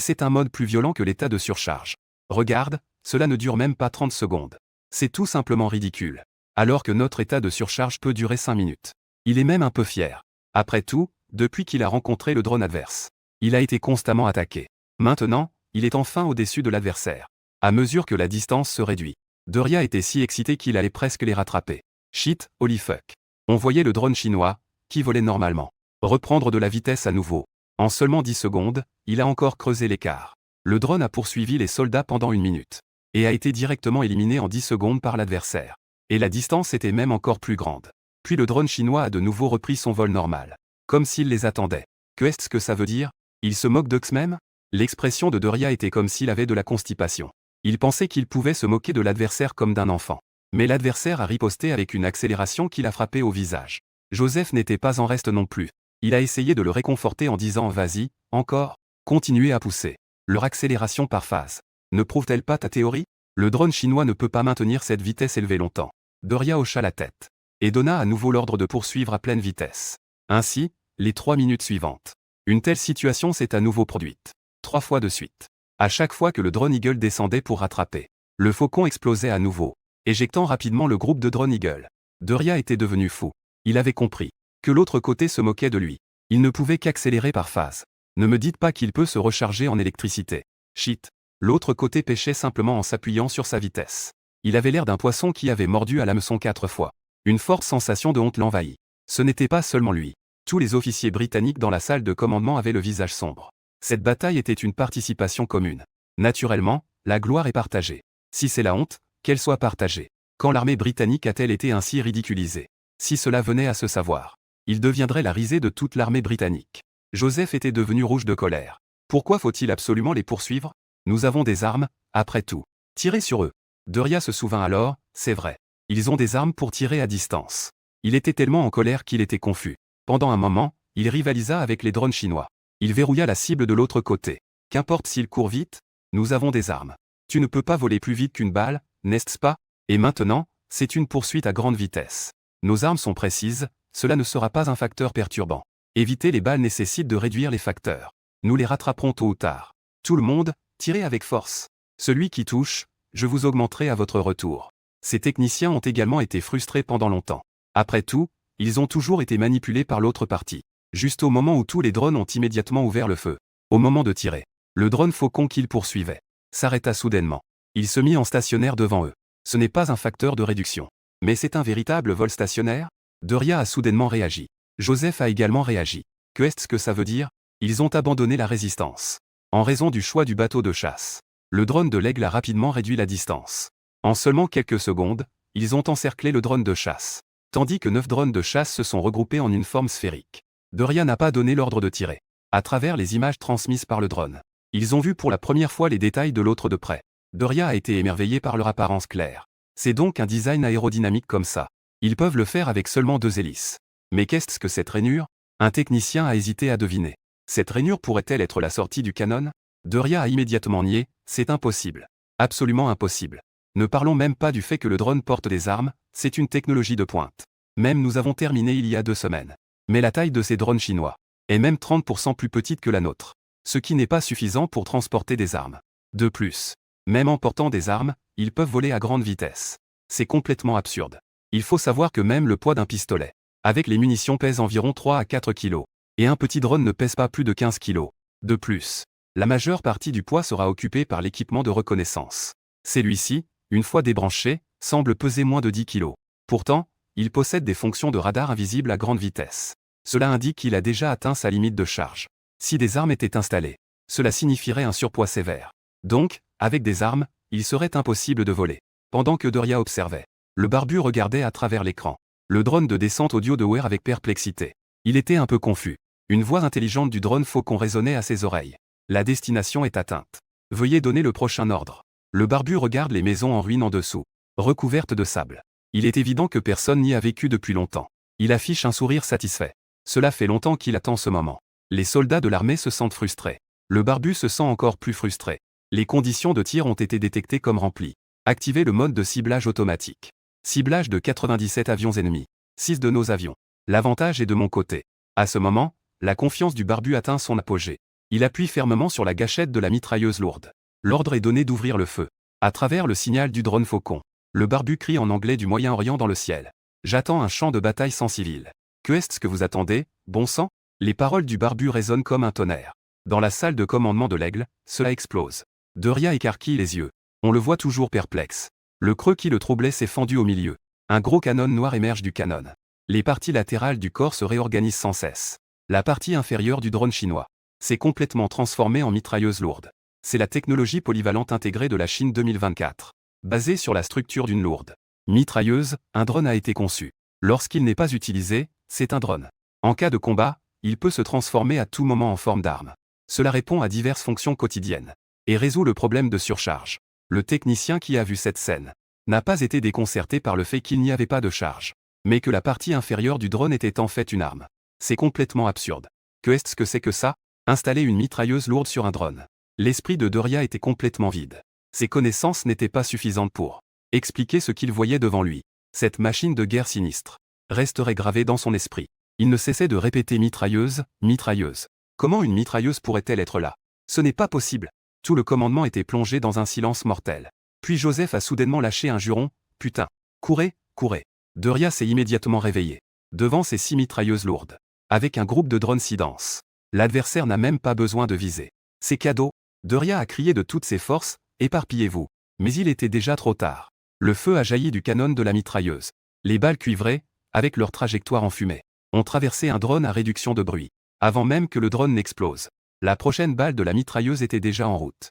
c'est un mode plus violent que l'état de surcharge. Regarde, cela ne dure même pas 30 secondes. C'est tout simplement ridicule. Alors que notre état de surcharge peut durer 5 minutes. Il est même un peu fier. Après tout, depuis qu'il a rencontré le drone adverse, il a été constamment attaqué. Maintenant, il est enfin au-dessus de l'adversaire. À mesure que la distance se réduit, Doria était si excité qu'il allait presque les rattraper. Shit, holy fuck. On voyait le drone chinois, qui volait normalement, reprendre de la vitesse à nouveau. En seulement 10 secondes, il a encore creusé l'écart. Le drone a poursuivi les soldats pendant 1 minute, et a été directement éliminé en 10 secondes par l'adversaire. Et la distance était même encore plus grande. Puis le drone chinois a de nouveau repris son vol normal. Comme s'il les attendait. Qu'est-ce que ça veut dire? Il se moque d'eux même? L'expression de Doria était comme s'il avait de la constipation. Il pensait qu'il pouvait se moquer de l'adversaire comme d'un enfant. Mais l'adversaire a riposté avec une accélération qui l'a frappé au visage. Joseph n'était pas en reste non plus. Il a essayé de le réconforter en disant « Vas-y, encore, continuez à pousser. Leur accélération par phase. Ne prouve-t-elle pas ta théorie? Le drone chinois ne peut pas maintenir cette vitesse élevée longtemps. » Doria hocha la tête et donna à nouveau l'ordre de poursuivre à pleine vitesse. Ainsi, les 3 minutes suivantes. Une telle situation s'est à nouveau produite. 3 fois de suite. À chaque fois que le drone Eagle descendait pour rattraper, le faucon explosait à nouveau, éjectant rapidement le groupe de drone Eagle. Doria était devenu fou. Il avait compris que l'autre côté se moquait de lui. Il ne pouvait qu'accélérer par phase. Ne me dites pas qu'il peut se recharger en électricité. Shit. L'autre côté pêchait simplement en s'appuyant sur sa vitesse. Il avait l'air d'un poisson qui avait mordu à l'hameçon 4 fois. Une forte sensation de honte l'envahit. Ce n'était pas seulement lui. Tous les officiers britanniques dans la salle de commandement avaient le visage sombre. Cette bataille était une participation commune. Naturellement, la gloire est partagée. Si c'est la honte, qu'elle soit partagée. Quand l'armée britannique a-t-elle été ainsi ridiculisée? Si cela venait à se savoir, il deviendrait la risée de toute l'armée britannique. Joseph était devenu rouge de colère. Pourquoi faut-il absolument les poursuivre? Nous avons des armes, après tout. Tirez sur eux. Doria se souvint alors, c'est vrai. Ils ont des armes pour tirer à distance. Il était tellement en colère qu'il était confus. Pendant un moment, il rivalisa avec les drones chinois. Il verrouilla la cible de l'autre côté. Qu'importe s'il court vite, nous avons des armes. Tu ne peux pas voler plus vite qu'une balle, n'est-ce pas? Et maintenant, c'est une poursuite à grande vitesse. Nos armes sont précises, cela ne sera pas un facteur perturbant. Éviter les balles nécessite de réduire les facteurs. Nous les rattraperons tôt ou tard. Tout le monde, tirez avec force. Celui qui touche, je vous augmenterai à votre retour. Ces techniciens ont également été frustrés pendant longtemps. Après tout, ils ont toujours été manipulés par l'autre partie. Juste au moment où tous les drones ont immédiatement ouvert le feu. Au moment de tirer, le drone Faucon qu'ils poursuivait s'arrêta soudainement. Il se mit en stationnaire devant eux. Ce n'est pas un facteur de réduction. Mais c'est un véritable vol stationnaire? Doria a soudainement réagi. Joseph a également réagi. Qu'est-ce que ça veut dire? Ils ont abandonné la résistance. En raison du choix du bateau de chasse. Le drone de l'Aigle a rapidement réduit la distance. En seulement quelques secondes, ils ont encerclé le drone de chasse. Tandis que 9 drones de chasse se sont regroupés en une forme sphérique. Doria n'a pas donné l'ordre de tirer. À travers les images transmises par le drone, ils ont vu pour la première fois les détails de l'autre de près. Doria a été émerveillé par leur apparence claire. C'est donc un design aérodynamique comme ça. Ils peuvent le faire avec seulement 2 hélices. Mais qu'est-ce que cette rainure? Un technicien a hésité à deviner. Cette rainure pourrait-elle être la sortie du canon? Doria a immédiatement nié, c'est impossible. Absolument impossible. Ne parlons même pas du fait que le drone porte des armes, c'est une technologie de pointe. Même nous avons terminé il y a 2 semaines. Mais la taille de ces drones chinois est même 30% plus petite que la nôtre. Ce qui n'est pas suffisant pour transporter des armes. De plus, même en portant des armes, ils peuvent voler à grande vitesse. C'est complètement absurde. Il faut savoir que même le poids d'un pistolet, avec les munitions pèse environ 3 à 4 kg. Et un petit drone ne pèse pas plus de 15 kg. De plus, la majeure partie du poids sera occupée par l'équipement de reconnaissance. Celui-ci, une fois débranché, semble peser moins de 10 kg. Pourtant, il possède des fonctions de radar invisibles à grande vitesse. Cela indique qu'il a déjà atteint sa limite de charge. Si des armes étaient installées, cela signifierait un surpoids sévère. Donc, avec des armes, il serait impossible de voler. Pendant que Doria observait, le barbu regardait à travers l'écran. Le drone de descente audio de Ware avec perplexité. Il était un peu confus. Une voix intelligente du drone Faucon résonnait à ses oreilles. La destination est atteinte. Veuillez donner le prochain ordre. Le barbu regarde les maisons en ruine en dessous, recouvertes de sable. Il est évident que personne n'y a vécu depuis longtemps. Il affiche un sourire satisfait. Cela fait longtemps qu'il attend ce moment. Les soldats de l'armée se sentent frustrés. Le barbu se sent encore plus frustré. Les conditions de tir ont été détectées comme remplies. Activez le mode de ciblage automatique. Ciblage de 97 avions ennemis. 6 de nos avions. L'avantage est de mon côté. À ce moment, la confiance du barbu atteint son apogée. Il appuie fermement sur la gâchette de la mitrailleuse lourde. L'ordre est donné d'ouvrir le feu. À travers le signal du drone Faucon, le barbu crie en anglais du Moyen-Orient dans le ciel. J'attends un champ de bataille sans civils. Que est-ce que vous attendez, bon sang? Les paroles du barbu résonnent comme un tonnerre. Dans la salle de commandement de l'Aigle, cela explose. Doria écarquille les yeux. On le voit toujours perplexe. Le creux qui le troublait s'est fendu au milieu. Un gros canon noir émerge du canon. Les parties latérales du corps se réorganisent sans cesse. La partie inférieure du drone chinois s'est complètement transformée en mitrailleuse lourde. C'est la technologie polyvalente intégrée de la Chine 2024. Basée sur la structure d'une lourde mitrailleuse, un drone a été conçu. Lorsqu'il n'est pas utilisé, c'est un drone. En cas de combat, il peut se transformer à tout moment en forme d'arme. Cela répond à diverses fonctions quotidiennes et résout le problème de surcharge. Le technicien qui a vu cette scène n'a pas été déconcerté par le fait qu'il n'y avait pas de charge, mais que la partie inférieure du drone était en fait une arme. C'est complètement absurde. Qu'est-ce que c'est que ça? Installer une mitrailleuse lourde sur un drone. L'esprit de Doria était complètement vide. Ses connaissances n'étaient pas suffisantes pour expliquer ce qu'il voyait devant lui. Cette machine de guerre sinistre resterait gravée dans son esprit. Il ne cessait de répéter mitrailleuse, mitrailleuse. Comment une mitrailleuse pourrait-elle être là? Ce n'est pas possible. Tout le commandement était plongé dans un silence mortel. Puis Joseph a soudainement lâché un juron. Putain. Courez, courez. Doria s'est immédiatement réveillé. Devant ces 6 mitrailleuses lourdes. Avec un groupe de drones si dense. L'adversaire n'a même pas besoin de viser. C'est cadeau. Doria a crié de toutes ses forces, éparpillez-vous. Mais il était déjà trop tard. Le feu a jailli du canon de la mitrailleuse. Les balles cuivrées, avec leur trajectoire enfumée, ont traversé un drone à réduction de bruit. Avant même que le drone n'explose. La prochaine balle de la mitrailleuse était déjà en route.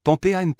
PAN.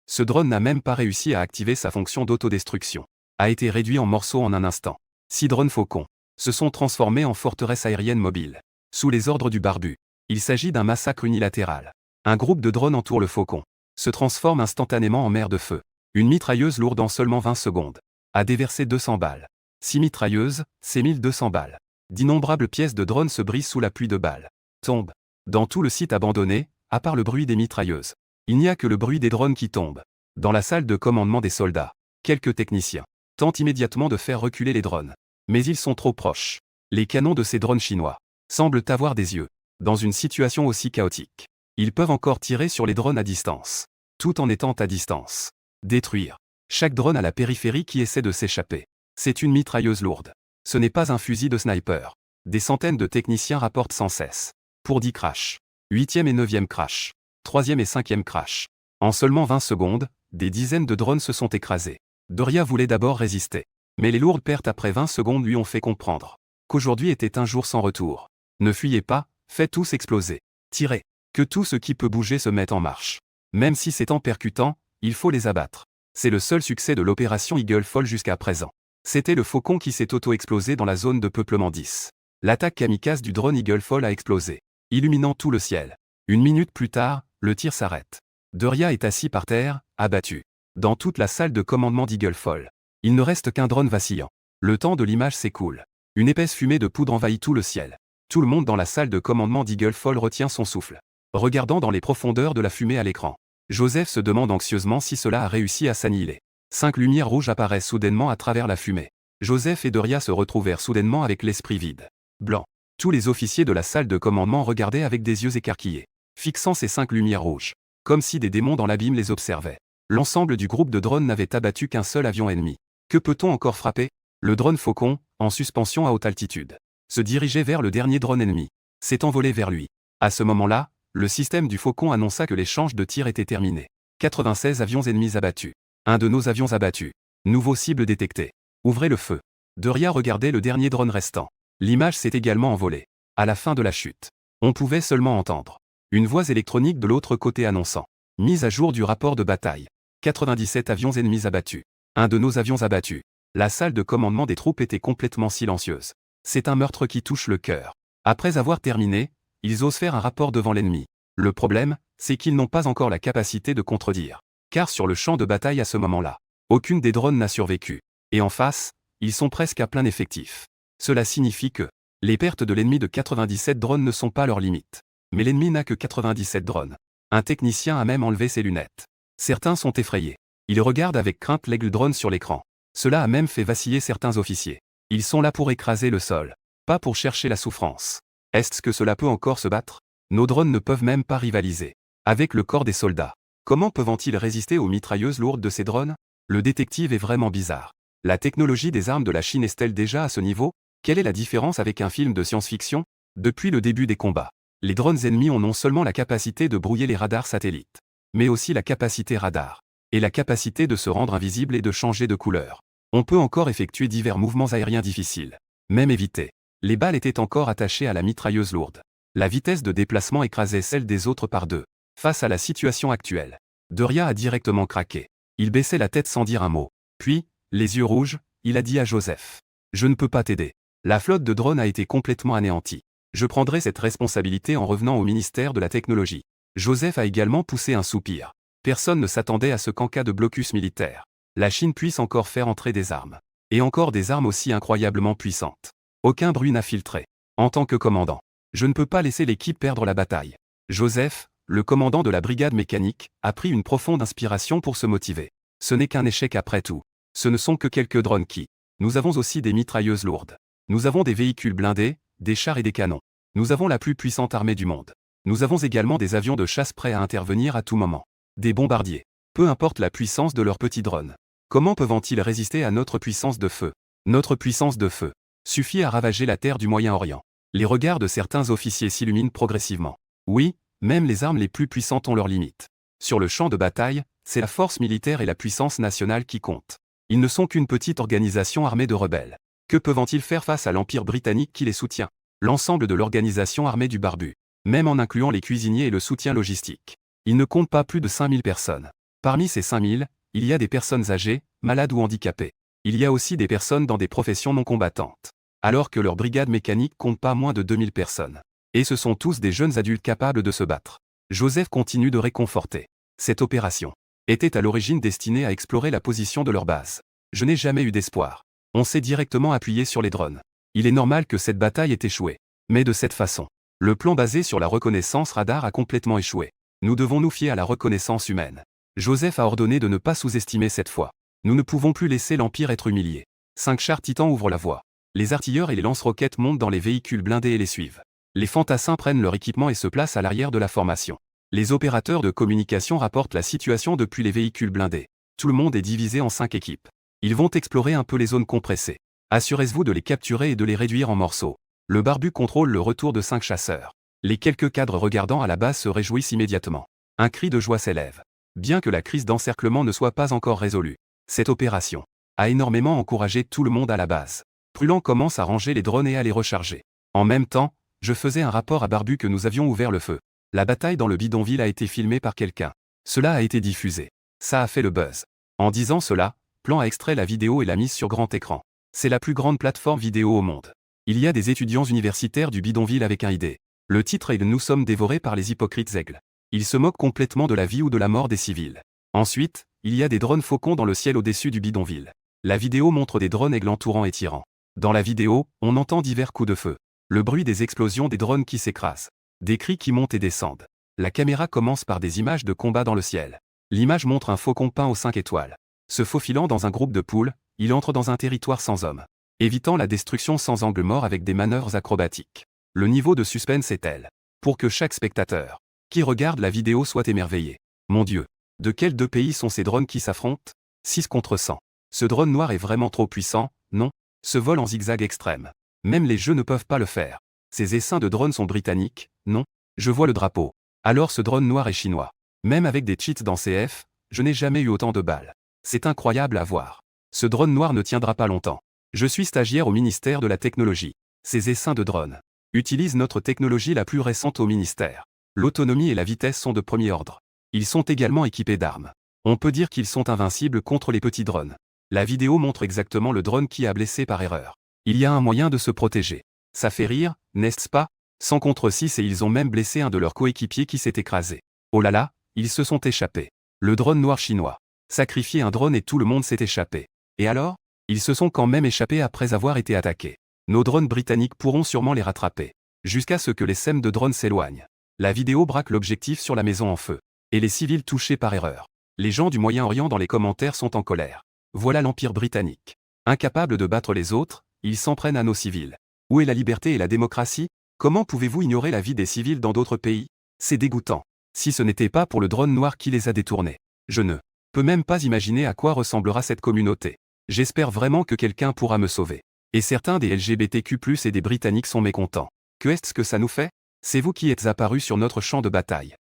Ce drone n'a même pas réussi à activer sa fonction d'autodestruction. A été réduit en morceaux en un instant. 6 drones Faucon se sont transformés en forteresse aérienne mobile. Sous les ordres du barbu. Il s'agit d'un massacre unilatéral. Un groupe de drones entoure le Faucon. Se transforme instantanément en mer de feu. Une mitrailleuse lourde en seulement 20 secondes. A déversé 200 balles. 6 mitrailleuses, c'est 1200 balles. D'innombrables pièces de drones se brisent sous la pluie de balles. Tombent. Dans tout le site abandonné, à part le bruit des mitrailleuses. Il n'y a que le bruit des drones qui tombent. Dans la salle de commandement des soldats, quelques techniciens tentent immédiatement de faire reculer les drones. Mais ils sont trop proches. Les canons de ces drones chinois semblent avoir des yeux. Dans une situation aussi chaotique, ils peuvent encore tirer sur les drones à distance. tout en étant à distance. Détruire. Chaque drone à la périphérie qui essaie de s'échapper. C'est une mitrailleuse lourde. Ce n'est pas un fusil de sniper. Des centaines de techniciens rapportent sans cesse. Pour 10 crashs. 8e et 9e crash. 3e et 5e crash. En seulement 20 secondes, des dizaines de drones se sont écrasés. Doria voulait d'abord résister. Mais les lourdes pertes après 20 secondes lui ont fait comprendre qu'aujourd'hui était un jour sans retour. Ne fuyez pas, faites tous exploser. Tirez. Que tout ce qui peut bouger se mette en marche. Même si c'est en percutant, il faut les abattre. C'est le seul succès de l'opération Eagle Fall jusqu'à présent. C'était le Faucon qui s'est auto-explosé dans la zone de peuplement 10. L'attaque kamikaze du drone Eagle Fall a explosé, illuminant tout le ciel. Une minute plus tard, le tir s'arrête. Doria est assis par terre, abattu. Dans toute la salle de commandement d'Eagle Fall. Il ne reste qu'un drone vacillant. Le temps de l'image s'écoule. Une épaisse fumée de poudre envahit tout le ciel. Tout le monde dans la salle de commandement d'Eagle Fall retient son souffle. Regardant dans les profondeurs de la fumée à l'écran. Joseph se demande anxieusement si cela a réussi à s'annihiler. 5 lumières rouges apparaissent soudainement à travers la fumée. Joseph et Doria se retrouvèrent soudainement avec l'esprit vide. Blanc. Tous les officiers de la salle de commandement regardaient avec des yeux écarquillés, fixant ces 5 lumières rouges, comme si des démons dans l'abîme les observaient. L'ensemble du groupe de drones n'avait abattu qu'un seul avion ennemi. Que peut-on encore frapper? Le drone Faucon, en suspension à haute altitude, se dirigeait vers le dernier drone ennemi. S'est envolé vers lui. À ce moment-là, le système du Faucon annonça que l'échange de tirs était terminé. 96 avions ennemis abattus. Un de nos avions abattus. Nouveau cible détectée. Ouvrez le feu. Doria regardait le dernier drone restant. L'image s'est également envolée. À la fin de la chute, on pouvait seulement entendre une voix électronique de l'autre côté annonçant. Mise à jour du rapport de bataille. 97 avions ennemis abattus. Un de nos avions abattus. La salle de commandement des troupes était complètement silencieuse. C'est un meurtre qui touche le cœur. Après avoir terminé, ils osent faire un rapport devant l'ennemi. Le problème, c'est qu'ils n'ont pas encore la capacité de contredire. Car sur le champ de bataille à ce moment-là, aucune des drones n'a survécu. Et en face, ils sont presque à plein effectif. Cela signifie que les pertes de l'ennemi de 97 drones ne sont pas leur limite. Mais l'ennemi n'a que 97 drones. Un technicien a même enlevé ses lunettes. Certains sont effrayés. Ils regardent avec crainte l'aigle drone sur l'écran. Cela a même fait vaciller certains officiers. Ils sont là pour écraser le sol, pas pour chercher la souffrance. Est-ce que cela peut encore se battre? Nos drones ne peuvent même pas rivaliser avec le corps des soldats. Comment peuvent-ils résister aux mitrailleuses lourdes de ces drones? Le détective est vraiment bizarre. La technologie des armes de la Chine est-elle déjà à ce niveau? Quelle est la différence avec un film de science-fiction? Depuis le début des combats, les drones ennemis ont non seulement la capacité de brouiller les radars satellites, mais aussi la capacité radar, et la capacité de se rendre invisible et de changer de couleur. On peut encore effectuer divers mouvements aériens difficiles. Même éviter. Les balles étaient encore attachées à la mitrailleuse lourde. La vitesse de déplacement écrasait celle des autres par deux. Face à la situation actuelle, Doria a directement craqué. Il baissait la tête sans dire un mot. Puis, les yeux rouges, il a dit à Joseph. Je ne peux pas t'aider. La flotte de drones a été complètement anéantie. Je prendrai cette responsabilité en revenant au ministère de la Technologie. Joseph a également poussé un soupir. Personne ne s'attendait à ce qu'en cas de blocus militaire, la Chine puisse encore faire entrer des armes. Et encore des armes aussi incroyablement puissantes. Aucun bruit n'a filtré. En tant que commandant, je ne peux pas laisser l'équipe perdre la bataille. Joseph, le commandant de la brigade mécanique, a pris une profonde inspiration pour se motiver. Ce n'est qu'un échec après tout. Ce ne sont que quelques drones qui. Nous avons aussi des mitrailleuses lourdes. Nous avons des véhicules blindés, des chars et des canons. Nous avons la plus puissante armée du monde. Nous avons également des avions de chasse prêts à intervenir à tout moment. Des bombardiers. Peu importe la puissance de leurs petits drones. Comment peuvent-ils résister à notre puissance de feu? Notre puissance de feu suffit à ravager la terre du Moyen-Orient. Les regards de certains officiers s'illuminent progressivement. Oui, même les armes les plus puissantes ont leurs limites. Sur le champ de bataille, c'est la force militaire et la puissance nationale qui comptent. Ils ne sont qu'une petite organisation armée de rebelles. Que peuvent-ils faire face à l'Empire britannique qui les soutient? L'ensemble de l'organisation armée du barbu, même en incluant les cuisiniers et le soutien logistique. Ils ne comptent pas plus de 5000 personnes. Parmi ces 5000, il y a des personnes âgées, malades ou handicapées. Il y a aussi des personnes dans des professions non combattantes. Alors que leur brigade mécanique compte pas moins de 2000 personnes. Et ce sont tous des jeunes adultes capables de se battre. Joseph continue de réconforter. Cette opération était à l'origine destinée à explorer la position de leur base. Je n'ai jamais eu d'espoir. On s'est directement appuyé sur les drones. Il est normal que cette bataille ait échoué. Mais de cette façon, le plan basé sur la reconnaissance radar a complètement échoué. Nous devons nous fier à la reconnaissance humaine. Joseph a ordonné de ne pas sous-estimer cette fois. Nous ne pouvons plus laisser l'Empire être humilié. 5 chars titans ouvrent la voie. Les artilleurs et les lance-roquettes montent dans les véhicules blindés et les suivent. Les fantassins prennent leur équipement et se placent à l'arrière de la formation. Les opérateurs de communication rapportent la situation depuis les véhicules blindés. Tout le monde est divisé en 5 équipes. Ils vont explorer un peu les zones compressées. Assurez-vous de les capturer et de les réduire en morceaux. Le barbu contrôle le retour de 5 chasseurs. Les quelques cadres regardant à la base se réjouissent immédiatement. Un cri de joie s'élève. Bien que la crise d'encerclement ne soit pas encore résolue, cette opération a énormément encouragé tout le monde à la base. Prudent commence à ranger les drones et à les recharger. En même temps, je faisais un rapport à Barbu que nous avions ouvert le feu. La bataille dans le bidonville a été filmée par quelqu'un. Cela a été diffusé. Ça a fait le buzz. En disant cela, Plan a extrait la vidéo et l'a mise sur grand écran. C'est la plus grande plateforme vidéo au monde. Il y a des étudiants universitaires du bidonville avec un ID. Le titre est « Nous sommes dévorés par les hypocrites aigles ». Ils se moquent complètement de la vie ou de la mort des civils. Ensuite, il y a des drones faucons dans le ciel au-dessus du bidonville. La vidéo montre des drones aigles entourant et tirant. Dans la vidéo, on entend divers coups de feu. Le bruit des explosions des drones qui s'écrasent. Des cris qui montent et descendent. La caméra commence par des images de combat dans le ciel. L'image montre un faucon peint aux 5 étoiles. Se faufilant dans un groupe de poules, il entre dans un territoire sans hommes, évitant la destruction sans angle mort avec des manœuvres acrobatiques. Le niveau de suspense est tel pour que chaque spectateur qui regarde la vidéo soit émerveillé. Mon Dieu, de quels 2 pays sont ces drones qui s'affrontent? 6 contre 100. Ce drone noir est vraiment trop puissant, non? Ce vol en zigzag extrême. Même les jeux ne peuvent pas le faire. Ces essaims de drones sont britanniques, non? Je vois le drapeau. Alors ce drone noir est chinois. Même avec des cheats dans CF, je n'ai jamais eu autant de balles. C'est incroyable à voir. Ce drone noir ne tiendra pas longtemps. Je suis stagiaire au ministère de la Technologie. Ces essaims de drones utilisent notre technologie la plus récente au ministère. L'autonomie et la vitesse sont de premier ordre. Ils sont également équipés d'armes. On peut dire qu'ils sont invincibles contre les petits drones. La vidéo montre exactement le drone qui a blessé par erreur. Il y a un moyen de se protéger. Ça fait rire, n'est-ce pas? 100 contre 6 et ils ont même blessé un de leurs coéquipiers qui s'est écrasé. Oh là là, ils se sont échappés. Le drone noir chinois. Sacrifier un drone et tout le monde s'est échappé. Et alors? Ils se sont quand même échappés après avoir été attaqués. Nos drones britanniques pourront sûrement les rattraper. Jusqu'à ce que les SEM de drones s'éloignent. La vidéo braque l'objectif sur la maison en feu. Et les civils touchés par erreur. Les gens du Moyen-Orient dans les commentaires sont en colère. Voilà l'Empire britannique. Incapable de battre les autres, ils s'en prennent à nos civils. Où est la liberté et la démocratie? Comment pouvez-vous ignorer la vie des civils dans d'autres pays? C'est dégoûtant. Si ce n'était pas pour le drone noir qui les a détournés. Je ne peux même pas imaginer à quoi ressemblera cette communauté. J'espère vraiment que quelqu'un pourra me sauver. Et certains des LGBTQ+, et des Britanniques sont mécontents. Que est-ce que ça nous fait? C'est vous qui êtes apparus sur notre champ de bataille.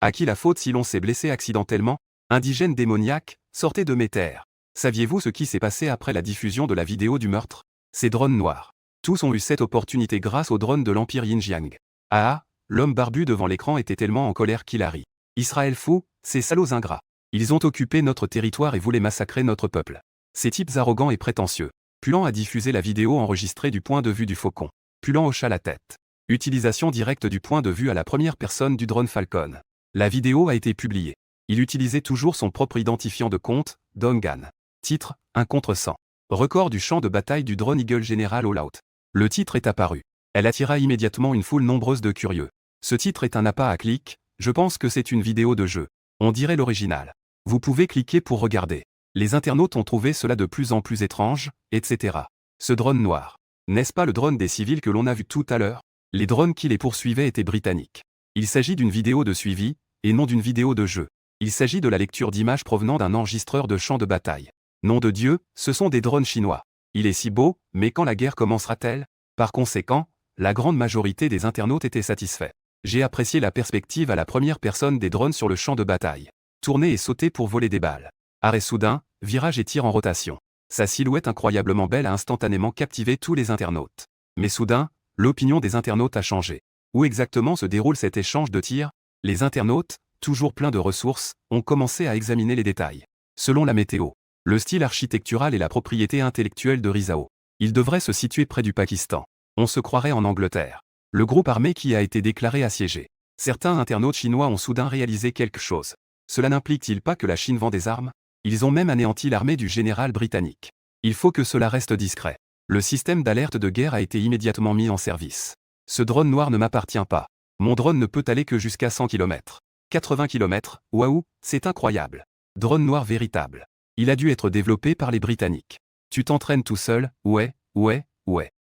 À qui la faute si l'on s'est blessé accidentellement? Indigènes démoniaques, sortez de mes terres. Saviez-vous ce qui s'est passé après la diffusion de la vidéo du meurtre? Ces drones noirs. Tous ont eu cette opportunité grâce aux drones de l'Empire Xinjiang. Ah, l'homme barbu devant l'écran était tellement en colère qu'il a ri. Israël fou, ces salauds ingrats. Ils ont occupé notre territoire et voulaient massacrer notre peuple. Ces types arrogants et prétentieux. Pulan a diffusé la vidéo enregistrée du point de vue du faucon. Pulan hocha la tête. Utilisation directe du point de vue à la première personne du drone Falcon. La vidéo a été publiée. Il utilisait toujours son propre identifiant de compte, Dongan. Titre, 1 contre 100. Record du champ de bataille du drone Eagle General All Out. Le titre est apparu. Elle attira immédiatement une foule nombreuse de curieux. Ce titre est un appât à clic, je pense que c'est une vidéo de jeu. On dirait l'original. Vous pouvez cliquer pour regarder. Les internautes ont trouvé cela de plus en plus étrange, etc. Ce drone noir. N'est-ce pas le drone des civils que l'on a vu tout à l'heure? Les drones qui les poursuivaient étaient britanniques. Il s'agit d'une vidéo de suivi, et non d'une vidéo de jeu. Il s'agit de la lecture d'images provenant d'un enregistreur de champ de bataille. Nom de Dieu, ce sont des drones chinois. Il est si beau, mais quand la guerre commencera-t-elle? Par conséquent, la grande majorité des internautes étaient satisfaits. J'ai apprécié la perspective à la première personne des drones sur le champ de bataille. Tourner et sauter pour voler des balles. Arrêt soudain, virage et tir en rotation. Sa silhouette incroyablement belle a instantanément captivé tous les internautes. Mais soudain, l'opinion des internautes a changé. Où exactement se déroule cet échange de tirs? Les internautes, toujours pleins de ressources, ont commencé à examiner les détails. Selon la météo, le style architectural et la propriété intellectuelle de Rizao. Il devrait se situer près du Pakistan. On se croirait en Angleterre. Le groupe armé qui a été déclaré assiégé. Certains internautes chinois ont soudain réalisé quelque chose. Cela n'implique-t-il pas que la Chine vend des armes? Ils ont même anéanti l'armée du général britannique. Il faut que cela reste discret. Le système d'alerte de guerre a été immédiatement mis en service. Ce drone noir ne m'appartient pas. Mon drone ne peut aller que jusqu'à 100 km. 80 km, waouh, c'est incroyable. Drone noir véritable. Il a dû être développé par les Britanniques. Tu t'entraînes tout seul, ouais.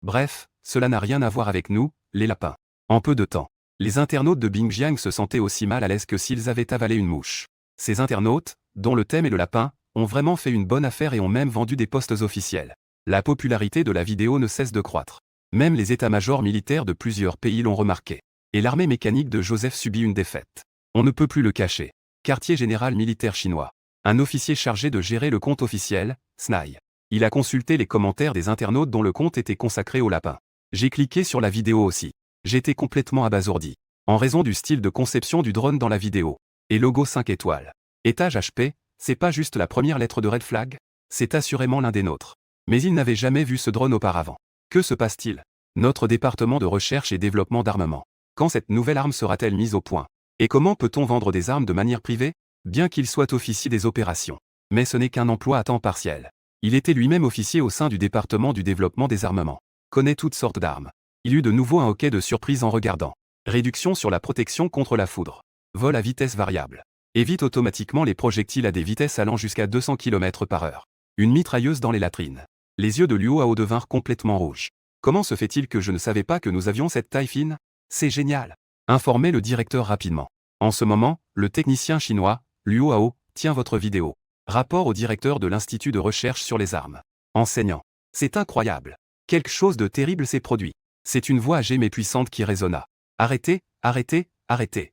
Bref, cela n'a rien à voir avec nous, les lapins. En peu de temps. Les internautes de Bingjiang se sentaient aussi mal à l'aise que s'ils avaient avalé une mouche. Ces internautes, dont le thème est le lapin, ont vraiment fait une bonne affaire et ont même vendu des postes officiels. La popularité de la vidéo ne cesse de croître. Même les états-majors militaires de plusieurs pays l'ont remarqué. Et l'armée mécanique de Joseph subit une défaite. On ne peut plus le cacher. Quartier général militaire chinois. Un officier chargé de gérer le compte officiel, Snai. Il a consulté les commentaires des internautes dont le compte était consacré au lapin. J'ai cliqué sur la vidéo aussi. J'étais complètement abasourdi. En raison du style de conception du drone dans la vidéo. Et logo 5 étoiles. Étage HP, c'est pas juste la première lettre de Red Flag, c'est assurément l'un des nôtres. Mais il n'avait jamais vu ce drone auparavant. Que se passe-t-il? Notre département de recherche et développement d'armement. Quand cette nouvelle arme sera-t-elle mise au point? Et comment peut-on vendre des armes de manière privée? Bien qu'il soit officier des opérations. Mais ce n'est qu'un emploi à temps partiel. Il était lui-même officier au sein du département du développement des armements. Connaît toutes sortes d'armes. Il eut de nouveau un hoquet de surprise en regardant. Réduction sur la protection contre la foudre. Vol à vitesse variable. Évite automatiquement les projectiles à des vitesses allant jusqu'à 200 km/h. Une mitrailleuse dans les latrines. Les yeux de Liu Hao devinrent complètement rouges. Comment se fait-il que je ne savais pas que nous avions cette taille fine? C'est génial. Informez le directeur rapidement. En ce moment, le technicien chinois, Liu Hao, tient votre vidéo. Rapport au directeur de l'Institut de recherche sur les armes. Enseignant. C'est incroyable. Quelque chose de terrible s'est produit. C'est une voix âgée mais puissante qui résonna. Arrêtez, arrêtez, arrêtez.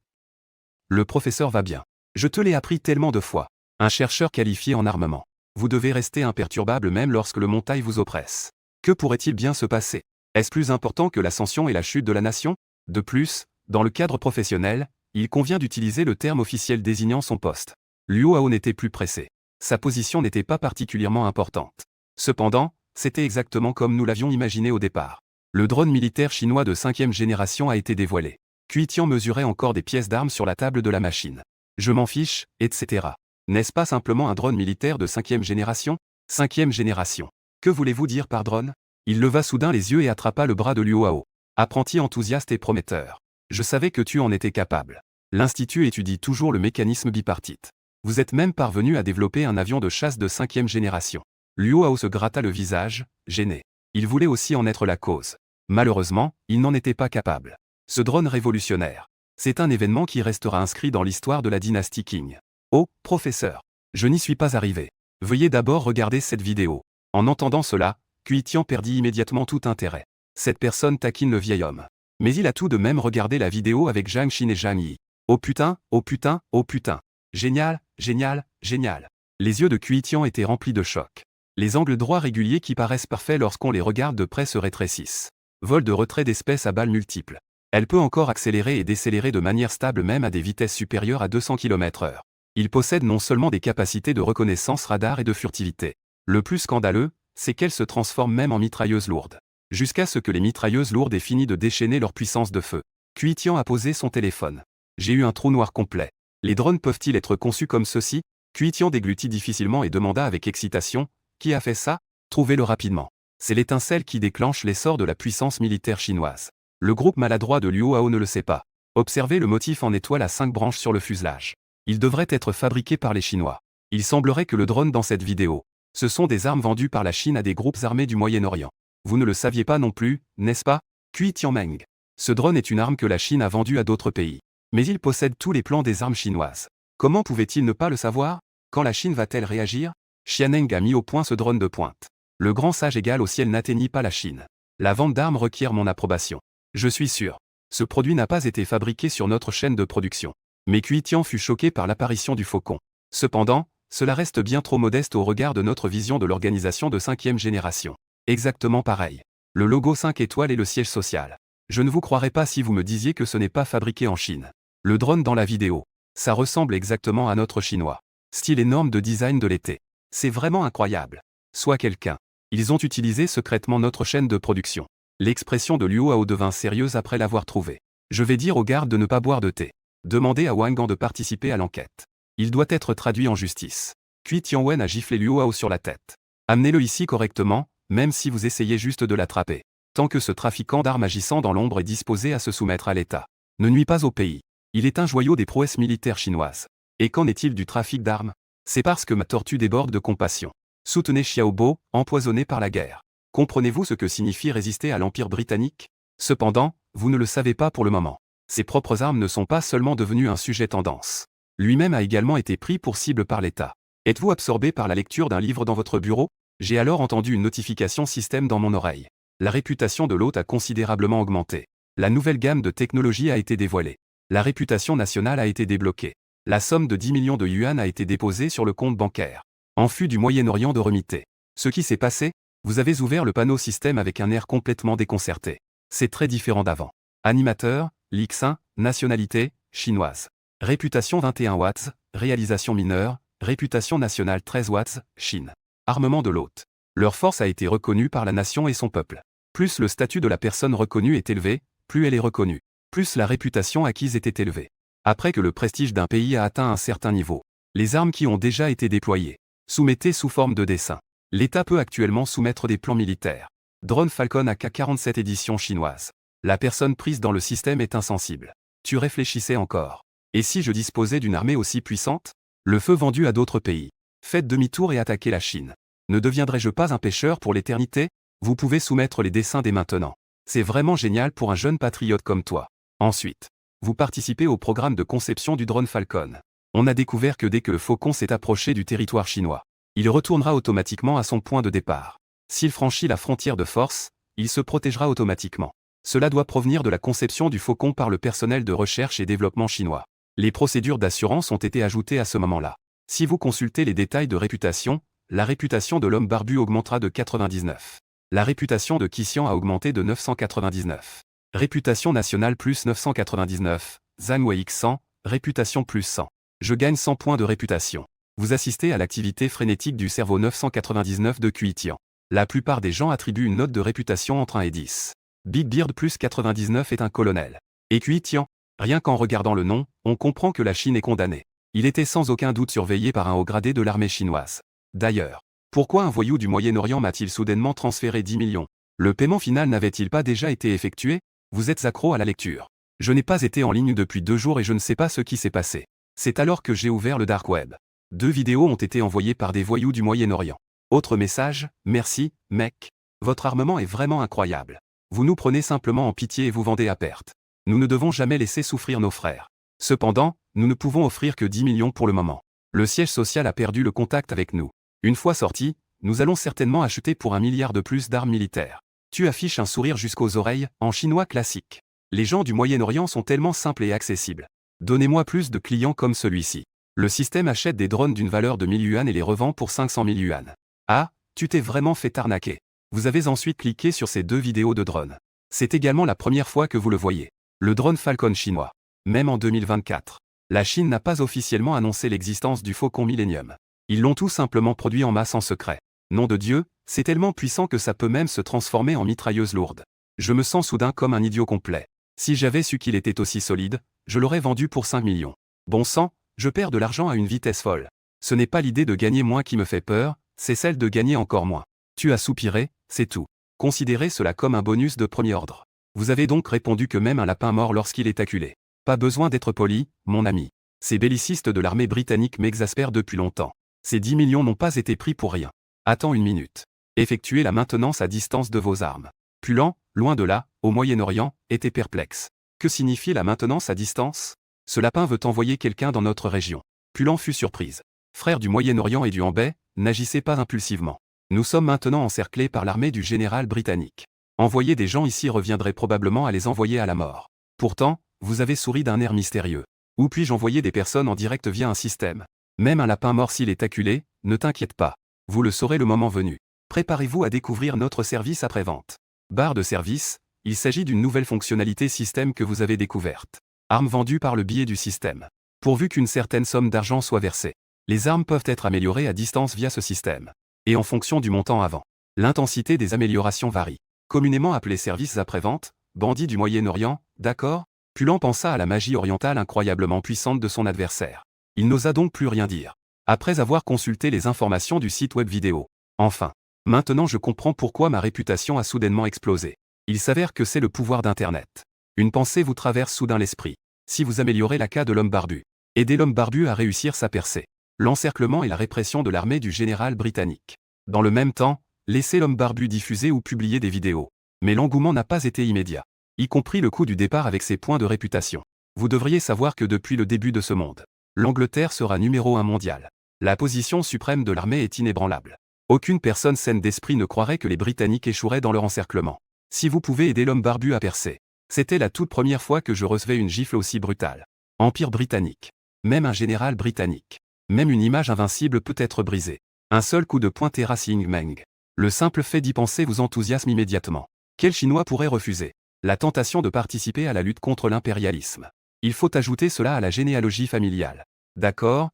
Le professeur va bien. Je te l'ai appris tellement de fois. Un chercheur qualifié en armement. Vous devez rester imperturbable même lorsque le montagne vous oppresse. Que pourrait-il bien se passer? Est-ce plus important que l'ascension et la chute de la nation? De plus, dans le cadre professionnel, il convient d'utiliser le terme officiel désignant son poste. Liu Hao n'était plus pressé. Sa position n'était pas particulièrement importante. Cependant, c'était exactement comme nous l'avions imaginé au départ. Le drone militaire chinois de 5e génération a été dévoilé. Cuitian mesurait encore des pièces d'armes sur la table de la machine. Je m'en fiche, etc. N'est-ce pas simplement un drone militaire de 5e génération? 5e génération. Que voulez-vous dire par drone? Il leva soudain les yeux et attrapa le bras de Liu Hao. Apprenti enthousiaste et prometteur. Je savais que tu en étais capable. L'Institut étudie toujours le mécanisme bipartite. Vous êtes même parvenu à développer un avion de chasse de 5e génération. Liu Hao se gratta le visage, gêné. Il voulait aussi en être la cause. Malheureusement, il n'en était pas capable. Ce drone révolutionnaire. C'est un événement qui restera inscrit dans l'histoire de la dynastie Qing. Oh, professeur. Je n'y suis pas arrivé. Veuillez d'abord regarder cette vidéo. En entendant cela, Cuitian perdit immédiatement tout intérêt. Cette personne taquine le vieil homme. Mais il a tout de même regardé la vidéo avec Zhang Xin et Zhang Yi. Oh putain, oh putain, oh putain. Génial, génial, génial. Les yeux de Cuitian étaient remplis de choc. Les angles droits réguliers qui paraissent parfaits lorsqu'on les regarde de près se rétrécissent. Vol de retrait d'espèces à balles multiples. Elle peut encore accélérer et décélérer de manière stable même à des vitesses supérieures à 200 km/h. Il possède non seulement des capacités de reconnaissance radar et de furtivité. Le plus scandaleux, c'est qu'elle se transforme même en mitrailleuse lourde. Jusqu'à ce que les mitrailleuses lourdes aient fini de déchaîner leur puissance de feu. Cuitian a posé son téléphone. J'ai eu un trou noir complet. Les drones peuvent-ils être conçus comme ceci? Cuitian déglutit difficilement et demanda avec excitation, qui a fait ça? Trouvez-le rapidement. C'est l'étincelle qui déclenche l'essor de la puissance militaire chinoise. Le groupe maladroit de Liu Hao ne le sait pas. Observez le motif en étoile à 5 branches sur le fuselage. Il devrait être fabriqué par les Chinois. Il semblerait que le drone dans cette vidéo, ce sont des armes vendues par la Chine à des groupes armés du Moyen-Orient. Vous ne le saviez pas non plus, n'est-ce pas? Cui Tianmeng. Ce drone est une arme que la Chine a vendue à d'autres pays. Mais il possède tous les plans des armes chinoises. Comment pouvait-il ne pas le savoir? Quand la Chine va-t-elle réagir? Xianeng a mis au point ce drone de pointe. Le grand sage égal au ciel n'atteignit pas la Chine. La vente d'armes requiert mon approbation. Je suis sûr. Ce produit n'a pas été fabriqué sur notre chaîne de production. Mais Cuitian fut choqué par l'apparition du faucon. Cependant, cela reste bien trop modeste au regard de notre vision de l'organisation de 5e génération. Exactement pareil. Le logo 5 étoiles et le siège social. Je ne vous croirais pas si vous me disiez que ce n'est pas fabriqué en Chine. Le drone dans la vidéo. Ça ressemble exactement à notre chinois. Style énorme de design de l'été. C'est vraiment incroyable. Soit quelqu'un. Ils ont utilisé secrètement notre chaîne de production. L'expression de Liu Hao devint sérieuse après l'avoir trouvé. Je vais dire aux gardes de ne pas boire de thé. Demandez à Wang Gan de participer à l'enquête. Il doit être traduit en justice. Cui Tianwen a giflé Liu Hao sur la tête. Amenez-le ici correctement, même si vous essayez juste de l'attraper. Tant que ce trafiquant d'armes agissant dans l'ombre est disposé à se soumettre à l'État. Ne nuit pas au pays. Il est un joyau des prouesses militaires chinoises. Et qu'en est-il du trafic d'armes? C'est parce que ma tortue déborde de compassion. Soutenez Xiaobo, empoisonné par la guerre. Comprenez-vous ce que signifie résister à l'Empire britannique? Cependant, vous ne le savez pas pour le moment. Ses propres armes ne sont pas seulement devenues un sujet tendance. Lui-même a également été pris pour cible par l'État. Êtes-vous absorbé par la lecture d'un livre dans votre bureau? J'ai alors entendu une notification système dans mon oreille. La réputation de l'hôte a considérablement augmenté. La nouvelle gamme de technologies a été dévoilée. La réputation nationale a été débloquée. La somme de 10 millions de yuan a été déposée sur le compte bancaire. En flux du Moyen-Orient de remitté. Ce qui s'est passé? Vous avez ouvert le panneau système avec un air complètement déconcerté. C'est très différent d'avant. Animateur, Lixin, nationalité, chinoise. Réputation 21 watts, réalisation mineure, réputation nationale 13 watts, Chine. Armement de l'hôte. Leur force a été reconnue par la nation et son peuple. Plus le statut de la personne reconnue est élevé, plus elle est reconnue. Plus la réputation acquise était élevée. Après que le prestige d'un pays a atteint un certain niveau, les armes qui ont déjà été déployées, soumettez sous forme de dessin. L'État peut actuellement soumettre des plans militaires. Drone Falcon AK-47 édition chinoise. La personne prise dans le système est insensible. Tu réfléchissais encore. Et si je disposais d'une armée aussi puissante? Le feu vendu à d'autres pays. Faites demi-tour et attaquez la Chine. Ne deviendrai-je pas un pêcheur pour l'éternité? Vous pouvez soumettre les dessins dès maintenant. C'est vraiment génial pour un jeune patriote comme toi. Ensuite, vous participez au programme de conception du drone Falcon. On a découvert que dès que le Faucon s'est approché du territoire chinois, il retournera automatiquement à son point de départ. S'il franchit la frontière de force, il se protégera automatiquement. Cela doit provenir de la conception du Faucon par le personnel de recherche et développement chinois. Les procédures d'assurance ont été ajoutées à ce moment-là. Si vous consultez les détails de réputation, la réputation de l'homme barbu augmentera de 99. La réputation de Qixian a augmenté de 999. Réputation nationale plus 999. Zhang Weixi 100, réputation plus 100. Je gagne 100 points de réputation. Vous assistez à l'activité frénétique du cerveau 999 de Qixian. La plupart des gens attribuent une note de réputation entre 1 et 10. Big Beard plus 99 est un colonel. Et Qixian, rien qu'en regardant le nom, on comprend que la Chine est condamnée. Il était sans aucun doute surveillé par un haut gradé de l'armée chinoise. D'ailleurs, pourquoi un voyou du Moyen-Orient m'a-t-il soudainement transféré 10 millions? Le paiement final n'avait-il pas déjà été effectué? Vous êtes accro à la lecture. Je n'ai pas été en ligne depuis 2 jours et je ne sais pas ce qui s'est passé. C'est alors que j'ai ouvert le dark web. 2 vidéos ont été envoyées par des voyous du Moyen-Orient. Autre message, merci, mec. Votre armement est vraiment incroyable. Vous nous prenez simplement en pitié et vous vendez à perte. Nous ne devons jamais laisser souffrir nos frères. Cependant, nous ne pouvons offrir que 10 millions pour le moment. Le siège social a perdu le contact avec nous. Une fois sorti, nous allons certainement acheter pour 1 milliard de plus d'armes militaires. Tu affiches un sourire jusqu'aux oreilles, en chinois classique. Les gens du Moyen-Orient sont tellement simples et accessibles. Donnez-moi plus de clients comme celui-ci. Le système achète des drones d'une valeur de 1000 yuan et les revend pour 500 000 yuan. Ah, tu t'es vraiment fait arnaquer. Vous avez ensuite cliqué sur ces 2 vidéos de drones. C'est également la première fois que vous le voyez. Le drone Falcon chinois. Même en 2024. La Chine n'a pas officiellement annoncé l'existence du Faucon Millennium. Ils l'ont tout simplement produit en masse en secret. Nom de Dieu, c'est tellement puissant que ça peut même se transformer en mitrailleuse lourde. Je me sens soudain comme un idiot complet. Si j'avais su qu'il était aussi solide, je l'aurais vendu pour 5 millions. Bon sang, je perds de l'argent à une vitesse folle. Ce n'est pas l'idée de gagner moins qui me fait peur, c'est celle de gagner encore moins. Tu as soupiré, c'est tout. Considérez cela comme un bonus de premier ordre. Vous avez donc répondu que même un lapin mort lorsqu'il est acculé. Pas besoin d'être poli, mon ami. Ces bellicistes de l'armée britannique m'exaspèrent depuis longtemps. Ces 10 millions n'ont pas été pris pour rien. Attends une minute. Effectuez la maintenance à distance de vos armes. Pulant, loin de là, au Moyen-Orient, était perplexe. Que signifie la maintenance à distance? Ce lapin veut envoyer quelqu'un dans notre région. Pulant fut surprise. Frères du Moyen-Orient et du Hanbei, n'agissez pas impulsivement. Nous sommes maintenant encerclés par l'armée du général britannique. Envoyer des gens ici reviendrait probablement à les envoyer à la mort. Pourtant, vous avez souri d'un air mystérieux. Où puis-je envoyer des personnes en direct via un système? Même un lapin mort s'il est acculé, ne t'inquiète pas. Vous le saurez le moment venu. Préparez-vous à découvrir notre service après-vente. Barre de service, il s'agit d'une nouvelle fonctionnalité système que vous avez découverte. Armes vendues par le biais du système. Pourvu qu'une certaine somme d'argent soit versée. Les armes peuvent être améliorées à distance via ce système. Et en fonction du montant avant. L'intensité des améliorations varie. Communément appelé services après-vente, bandit du Moyen-Orient, d'accord? Pulant pensa à la magie orientale incroyablement puissante de son adversaire. Il n'osa donc plus rien dire. Après avoir consulté les informations du site web vidéo. Enfin. Maintenant je comprends pourquoi ma réputation a soudainement explosé. Il s'avère que c'est le pouvoir d'Internet. Une pensée vous traverse soudain l'esprit. Si vous améliorez la cas de l'homme barbu. Aidez l'homme barbu à réussir sa percée. L'encerclement et la répression de l'armée du général britannique. Dans le même temps, laissez l'homme barbu diffuser ou publier des vidéos. Mais l'engouement n'a pas été immédiat. y compris le coup du départ avec ses points de réputation. Vous devriez savoir que depuis le début de ce monde, l'Angleterre sera numéro 1 mondial. La position suprême de l'armée est inébranlable. Aucune personne saine d'esprit ne croirait que les Britanniques échoueraient dans leur encerclement. Si vous pouvez aider l'homme barbu à percer. C'était la toute première fois que je recevais une gifle aussi brutale. Empire britannique. Même un général britannique. Même une image invincible peut être brisée. Un seul coup de poing terrasse Ying Meng. Le simple fait d'y penser vous enthousiasme immédiatement. Quel Chinois pourrait refuser la tentation de participer à la lutte contre l'impérialisme? Il faut ajouter cela à la généalogie familiale. D'accord,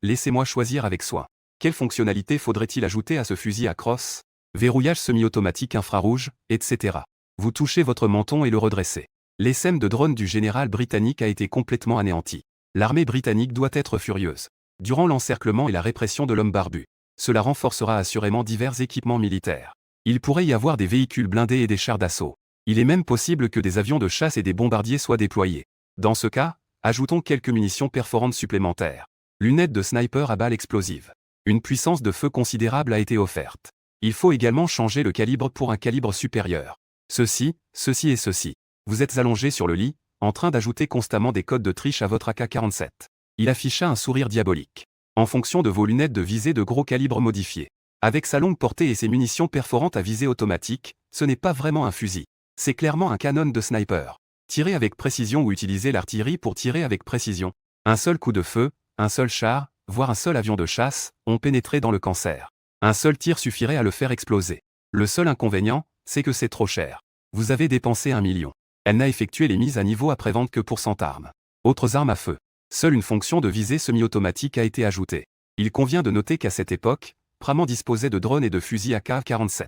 laissez-moi choisir avec soin. Quelle fonctionnalité faudrait-il ajouter à ce fusil à crosse? Verrouillage semi-automatique infrarouge, etc. Vous touchez votre menton et le redressez. L'essai de drone du général britannique a été complètement anéanti. L'armée britannique doit être furieuse. Durant l'encerclement et la répression de l'homme barbu, cela renforcera assurément divers équipements militaires. Il pourrait y avoir des véhicules blindés et des chars d'assaut. Il est même possible que des avions de chasse et des bombardiers soient déployés. Dans ce cas, ajoutons quelques munitions perforantes supplémentaires. Lunettes de sniper à balles explosives. Une puissance de feu considérable a été offerte. Il faut également changer le calibre pour un calibre supérieur. Ceci et ceci. Vous êtes allongé sur le lit, en train d'ajouter constamment des codes de triche à votre AK-47. Il afficha un sourire diabolique. En fonction de vos lunettes de visée de gros calibre modifiées. Avec sa longue portée et ses munitions perforantes à visée automatique, ce n'est pas vraiment un fusil. C'est clairement un canon de sniper. Tirer avec précision ou utiliser l'artillerie pour tirer avec précision. Un seul coup de feu, un seul char, voire un seul avion de chasse, ont pénétré dans le cancer. Un seul tir suffirait à le faire exploser. Le seul inconvénient, c'est que c'est trop cher. Vous avez dépensé 1 million. Elle n'a effectué les mises à niveau après-vente que pour 100 armes. Autres armes à feu. Seule une fonction de visée semi-automatique a été ajoutée. Il convient de noter qu'à cette époque, Praman disposait de drones et de fusils AK-47.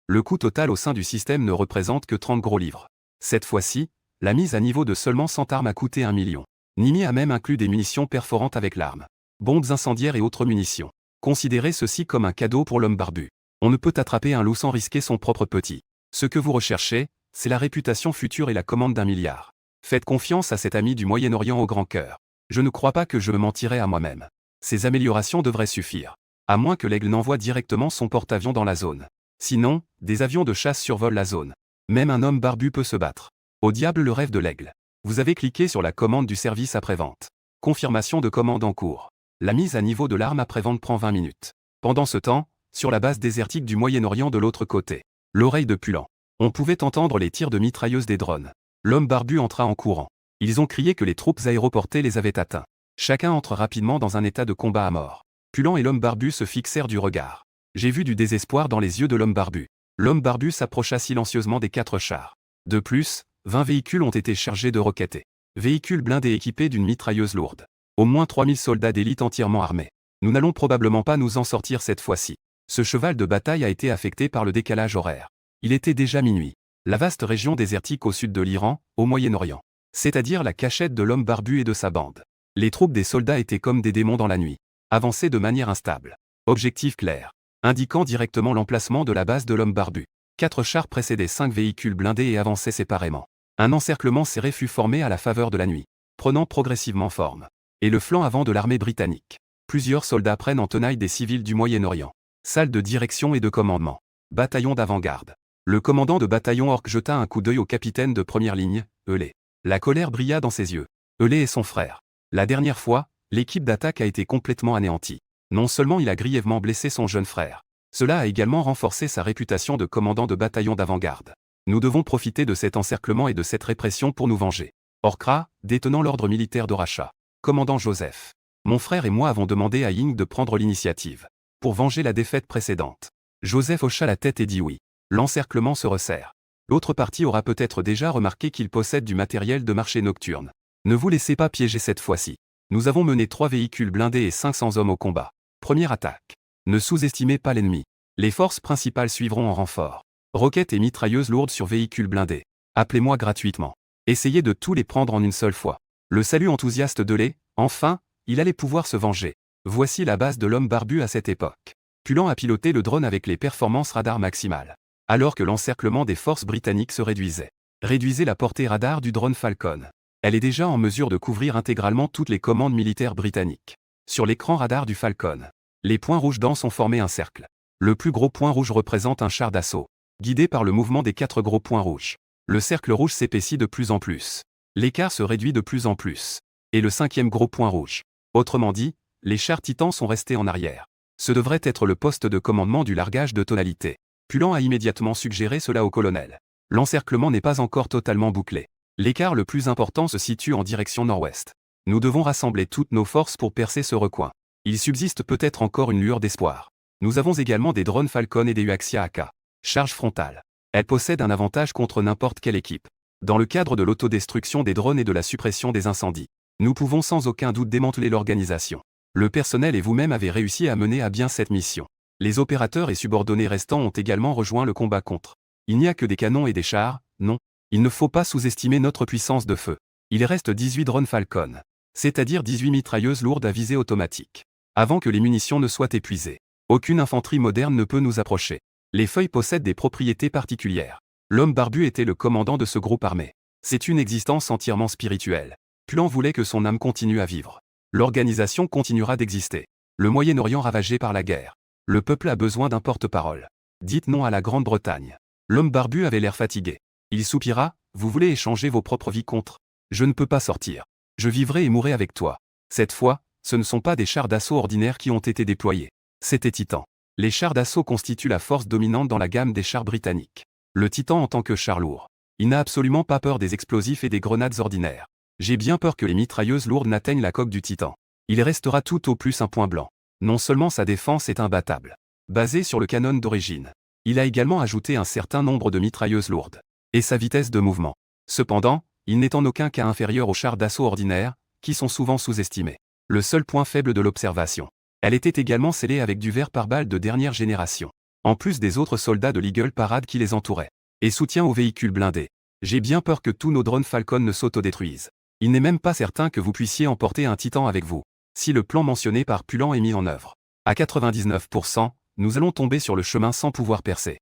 Le coût total au sein du système ne représente que 30 gros livres. Cette fois-ci, la mise à niveau de seulement 100 armes a coûté 1 million. Nimi a même inclus des munitions perforantes avec l'arme. Bombes incendiaires et autres munitions. Considérez ceci comme un cadeau pour l'homme barbu. On ne peut attraper un loup sans risquer son propre petit. Ce que vous recherchez, c'est la réputation future et la commande d'1 milliard. Faites confiance à cet ami du Moyen-Orient au grand cœur. Je ne crois pas que je me mentirais à moi-même. Ces améliorations devraient suffire. À moins que l'Aigle n'envoie directement son porte-avions dans la zone. Sinon, des avions de chasse survolent la zone. Même un homme barbu peut se battre. Au diable le rêve de l'Aigle. Vous avez cliqué sur la commande du service après-vente. Confirmation de commande en cours. La mise à niveau de l'arme après-vente prend 20 minutes. Pendant ce temps, sur la base désertique du Moyen-Orient de l'autre côté, l'oreille de Pulan. On pouvait entendre les tirs de mitrailleuses des drones. L'homme barbu entra en courant. Ils ont crié que les troupes aéroportées les avaient atteints. Chacun entre rapidement dans un état de combat à mort. Pulan et l'homme barbu se fixèrent du regard. J'ai vu du désespoir dans les yeux de l'homme barbu. L'homme barbu s'approcha silencieusement des 4 chars. De plus, 20 véhicules ont été chargés de roquettes. Véhicules blindés équipés d'une mitrailleuse lourde. Au moins 3000 soldats d'élite entièrement armés. Nous n'allons probablement pas nous en sortir cette fois-ci. Ce cheval de bataille a été affecté par le décalage horaire. Il était déjà minuit. La vaste région désertique au sud de l'Iran, au Moyen-Orient. C'est-à-dire la cachette de l'homme barbu et de sa bande. Les troupes des soldats étaient comme des démons dans la nuit. Avançaient de manière instable. Objectif clair. Indiquant directement l'emplacement de la base de l'homme barbu. 4 chars précédaient 5 véhicules blindés et avançaient séparément. Un encerclement serré fut formé à la faveur de la nuit, prenant progressivement forme. Et le flanc avant de l'armée britannique. Plusieurs soldats prennent en tenaille des civils du Moyen-Orient. Salle de direction et de commandement. Bataillon d'avant-garde. Le commandant de bataillon orc jeta un coup d'œil au capitaine de première ligne, Eulé. La colère brilla dans ses yeux. Eulé est son frère. La dernière fois, l'équipe d'attaque a été complètement anéantie. Non seulement il a grièvement blessé son jeune frère. Cela a également renforcé sa réputation de commandant de bataillon d'avant-garde. Nous devons profiter de cet encerclement et de cette répression pour nous venger. Orkra, détenant l'ordre militaire de rachat. Commandant Joseph. Mon frère et moi avons demandé à Ying de prendre l'initiative. Pour venger la défaite précédente. Joseph hocha la tête et dit oui. L'encerclement se resserre. L'autre partie aura peut-être déjà remarqué qu'il possède du matériel de marché nocturne. Ne vous laissez pas piéger cette fois-ci. Nous avons mené 3 véhicules blindés et 500 hommes au combat. Première attaque. Ne sous-estimez pas l'ennemi. Les forces principales suivront en renfort. Roquettes et mitrailleuses lourdes sur véhicules blindés. Appelez-moi gratuitement. Essayez de tous les prendre en une seule fois. Le salut enthousiaste de Lé, enfin, il allait pouvoir se venger. Voici la base de l'homme barbu à cette époque. Pulan a piloté le drone avec les performances radar maximales. Alors que l'encerclement des forces britanniques se réduisait. Réduisez la portée radar du drone Falcon. Elle est déjà en mesure de couvrir intégralement toutes les commandes militaires britanniques. Sur l'écran radar du Falcon, les points rouges denses ont formé un cercle. Le plus gros point rouge représente un char d'assaut, guidé par le mouvement des 4 gros points rouges. Le cercle rouge s'épaissit de plus en plus. L'écart se réduit de plus en plus. Et le 5e gros point rouge. Autrement dit, les chars Titans sont restés en arrière. Ce devrait être le poste de commandement du largage de tonalité. Pulant a immédiatement suggéré cela au colonel. L'encerclement n'est pas encore totalement bouclé. L'écart le plus important se situe en direction nord-ouest. Nous devons rassembler toutes nos forces pour percer ce recoin. Il subsiste peut-être encore une lueur d'espoir. Nous avons également des drones Falcon et des Huaxia AK. Charge frontale. Elles possèdent un avantage contre n'importe quelle équipe. Dans le cadre de l'autodestruction des drones et de la suppression des incendies, nous pouvons sans aucun doute démanteler l'organisation. Le personnel et vous-même avez réussi à mener à bien cette mission. Les opérateurs et subordonnés restants ont également rejoint le combat contre. Il n'y a que des canons et des chars, non. Il ne faut pas sous-estimer notre puissance de feu. Il reste 18 drones Falcon, c'est-à-dire 18 mitrailleuses lourdes à visée automatique. Avant que les munitions ne soient épuisées, aucune infanterie moderne ne peut nous approcher. Les feuilles possèdent des propriétés particulières. L'homme barbu était le commandant de ce groupe armé. C'est une existence entièrement spirituelle. Plan voulait que son âme continue à vivre. L'organisation continuera d'exister. Le Moyen-Orient ravagé par la guerre. Le peuple a besoin d'un porte-parole. Dites non à la Grande-Bretagne. L'homme barbu avait l'air fatigué. Il soupira, vous voulez échanger vos propres vies contre. Je ne peux pas sortir. Je vivrai et mourrai avec toi. Cette fois, ce ne sont pas des chars d'assaut ordinaires qui ont été déployés. C'était Titan. Les chars d'assaut constituent la force dominante dans la gamme des chars britanniques. Le Titan en tant que char lourd. Il n'a absolument pas peur des explosifs et des grenades ordinaires. J'ai bien peur que les mitrailleuses lourdes n'atteignent la coque du Titan. Il restera tout au plus un point blanc. Non seulement sa défense est imbattable, basée sur le canon d'origine, il a également ajouté un certain nombre de mitrailleuses lourdes. Et sa vitesse de mouvement. Cependant, il n'est en aucun cas inférieur aux chars d'assaut ordinaires, qui sont souvent sous-estimés. Le seul point faible de l'observation. Elle était également scellée avec du verre par balle de dernière génération. En plus des autres soldats de l'Eagle Parade qui les entouraient. Et soutien aux véhicules blindés. J'ai bien peur que tous nos drones Falcon ne s'autodétruisent. Il n'est même pas certain que vous puissiez emporter un Titan avec vous. Si le plan mentionné par Pulant est mis en œuvre. À 99%, nous allons tomber sur le chemin sans pouvoir percer.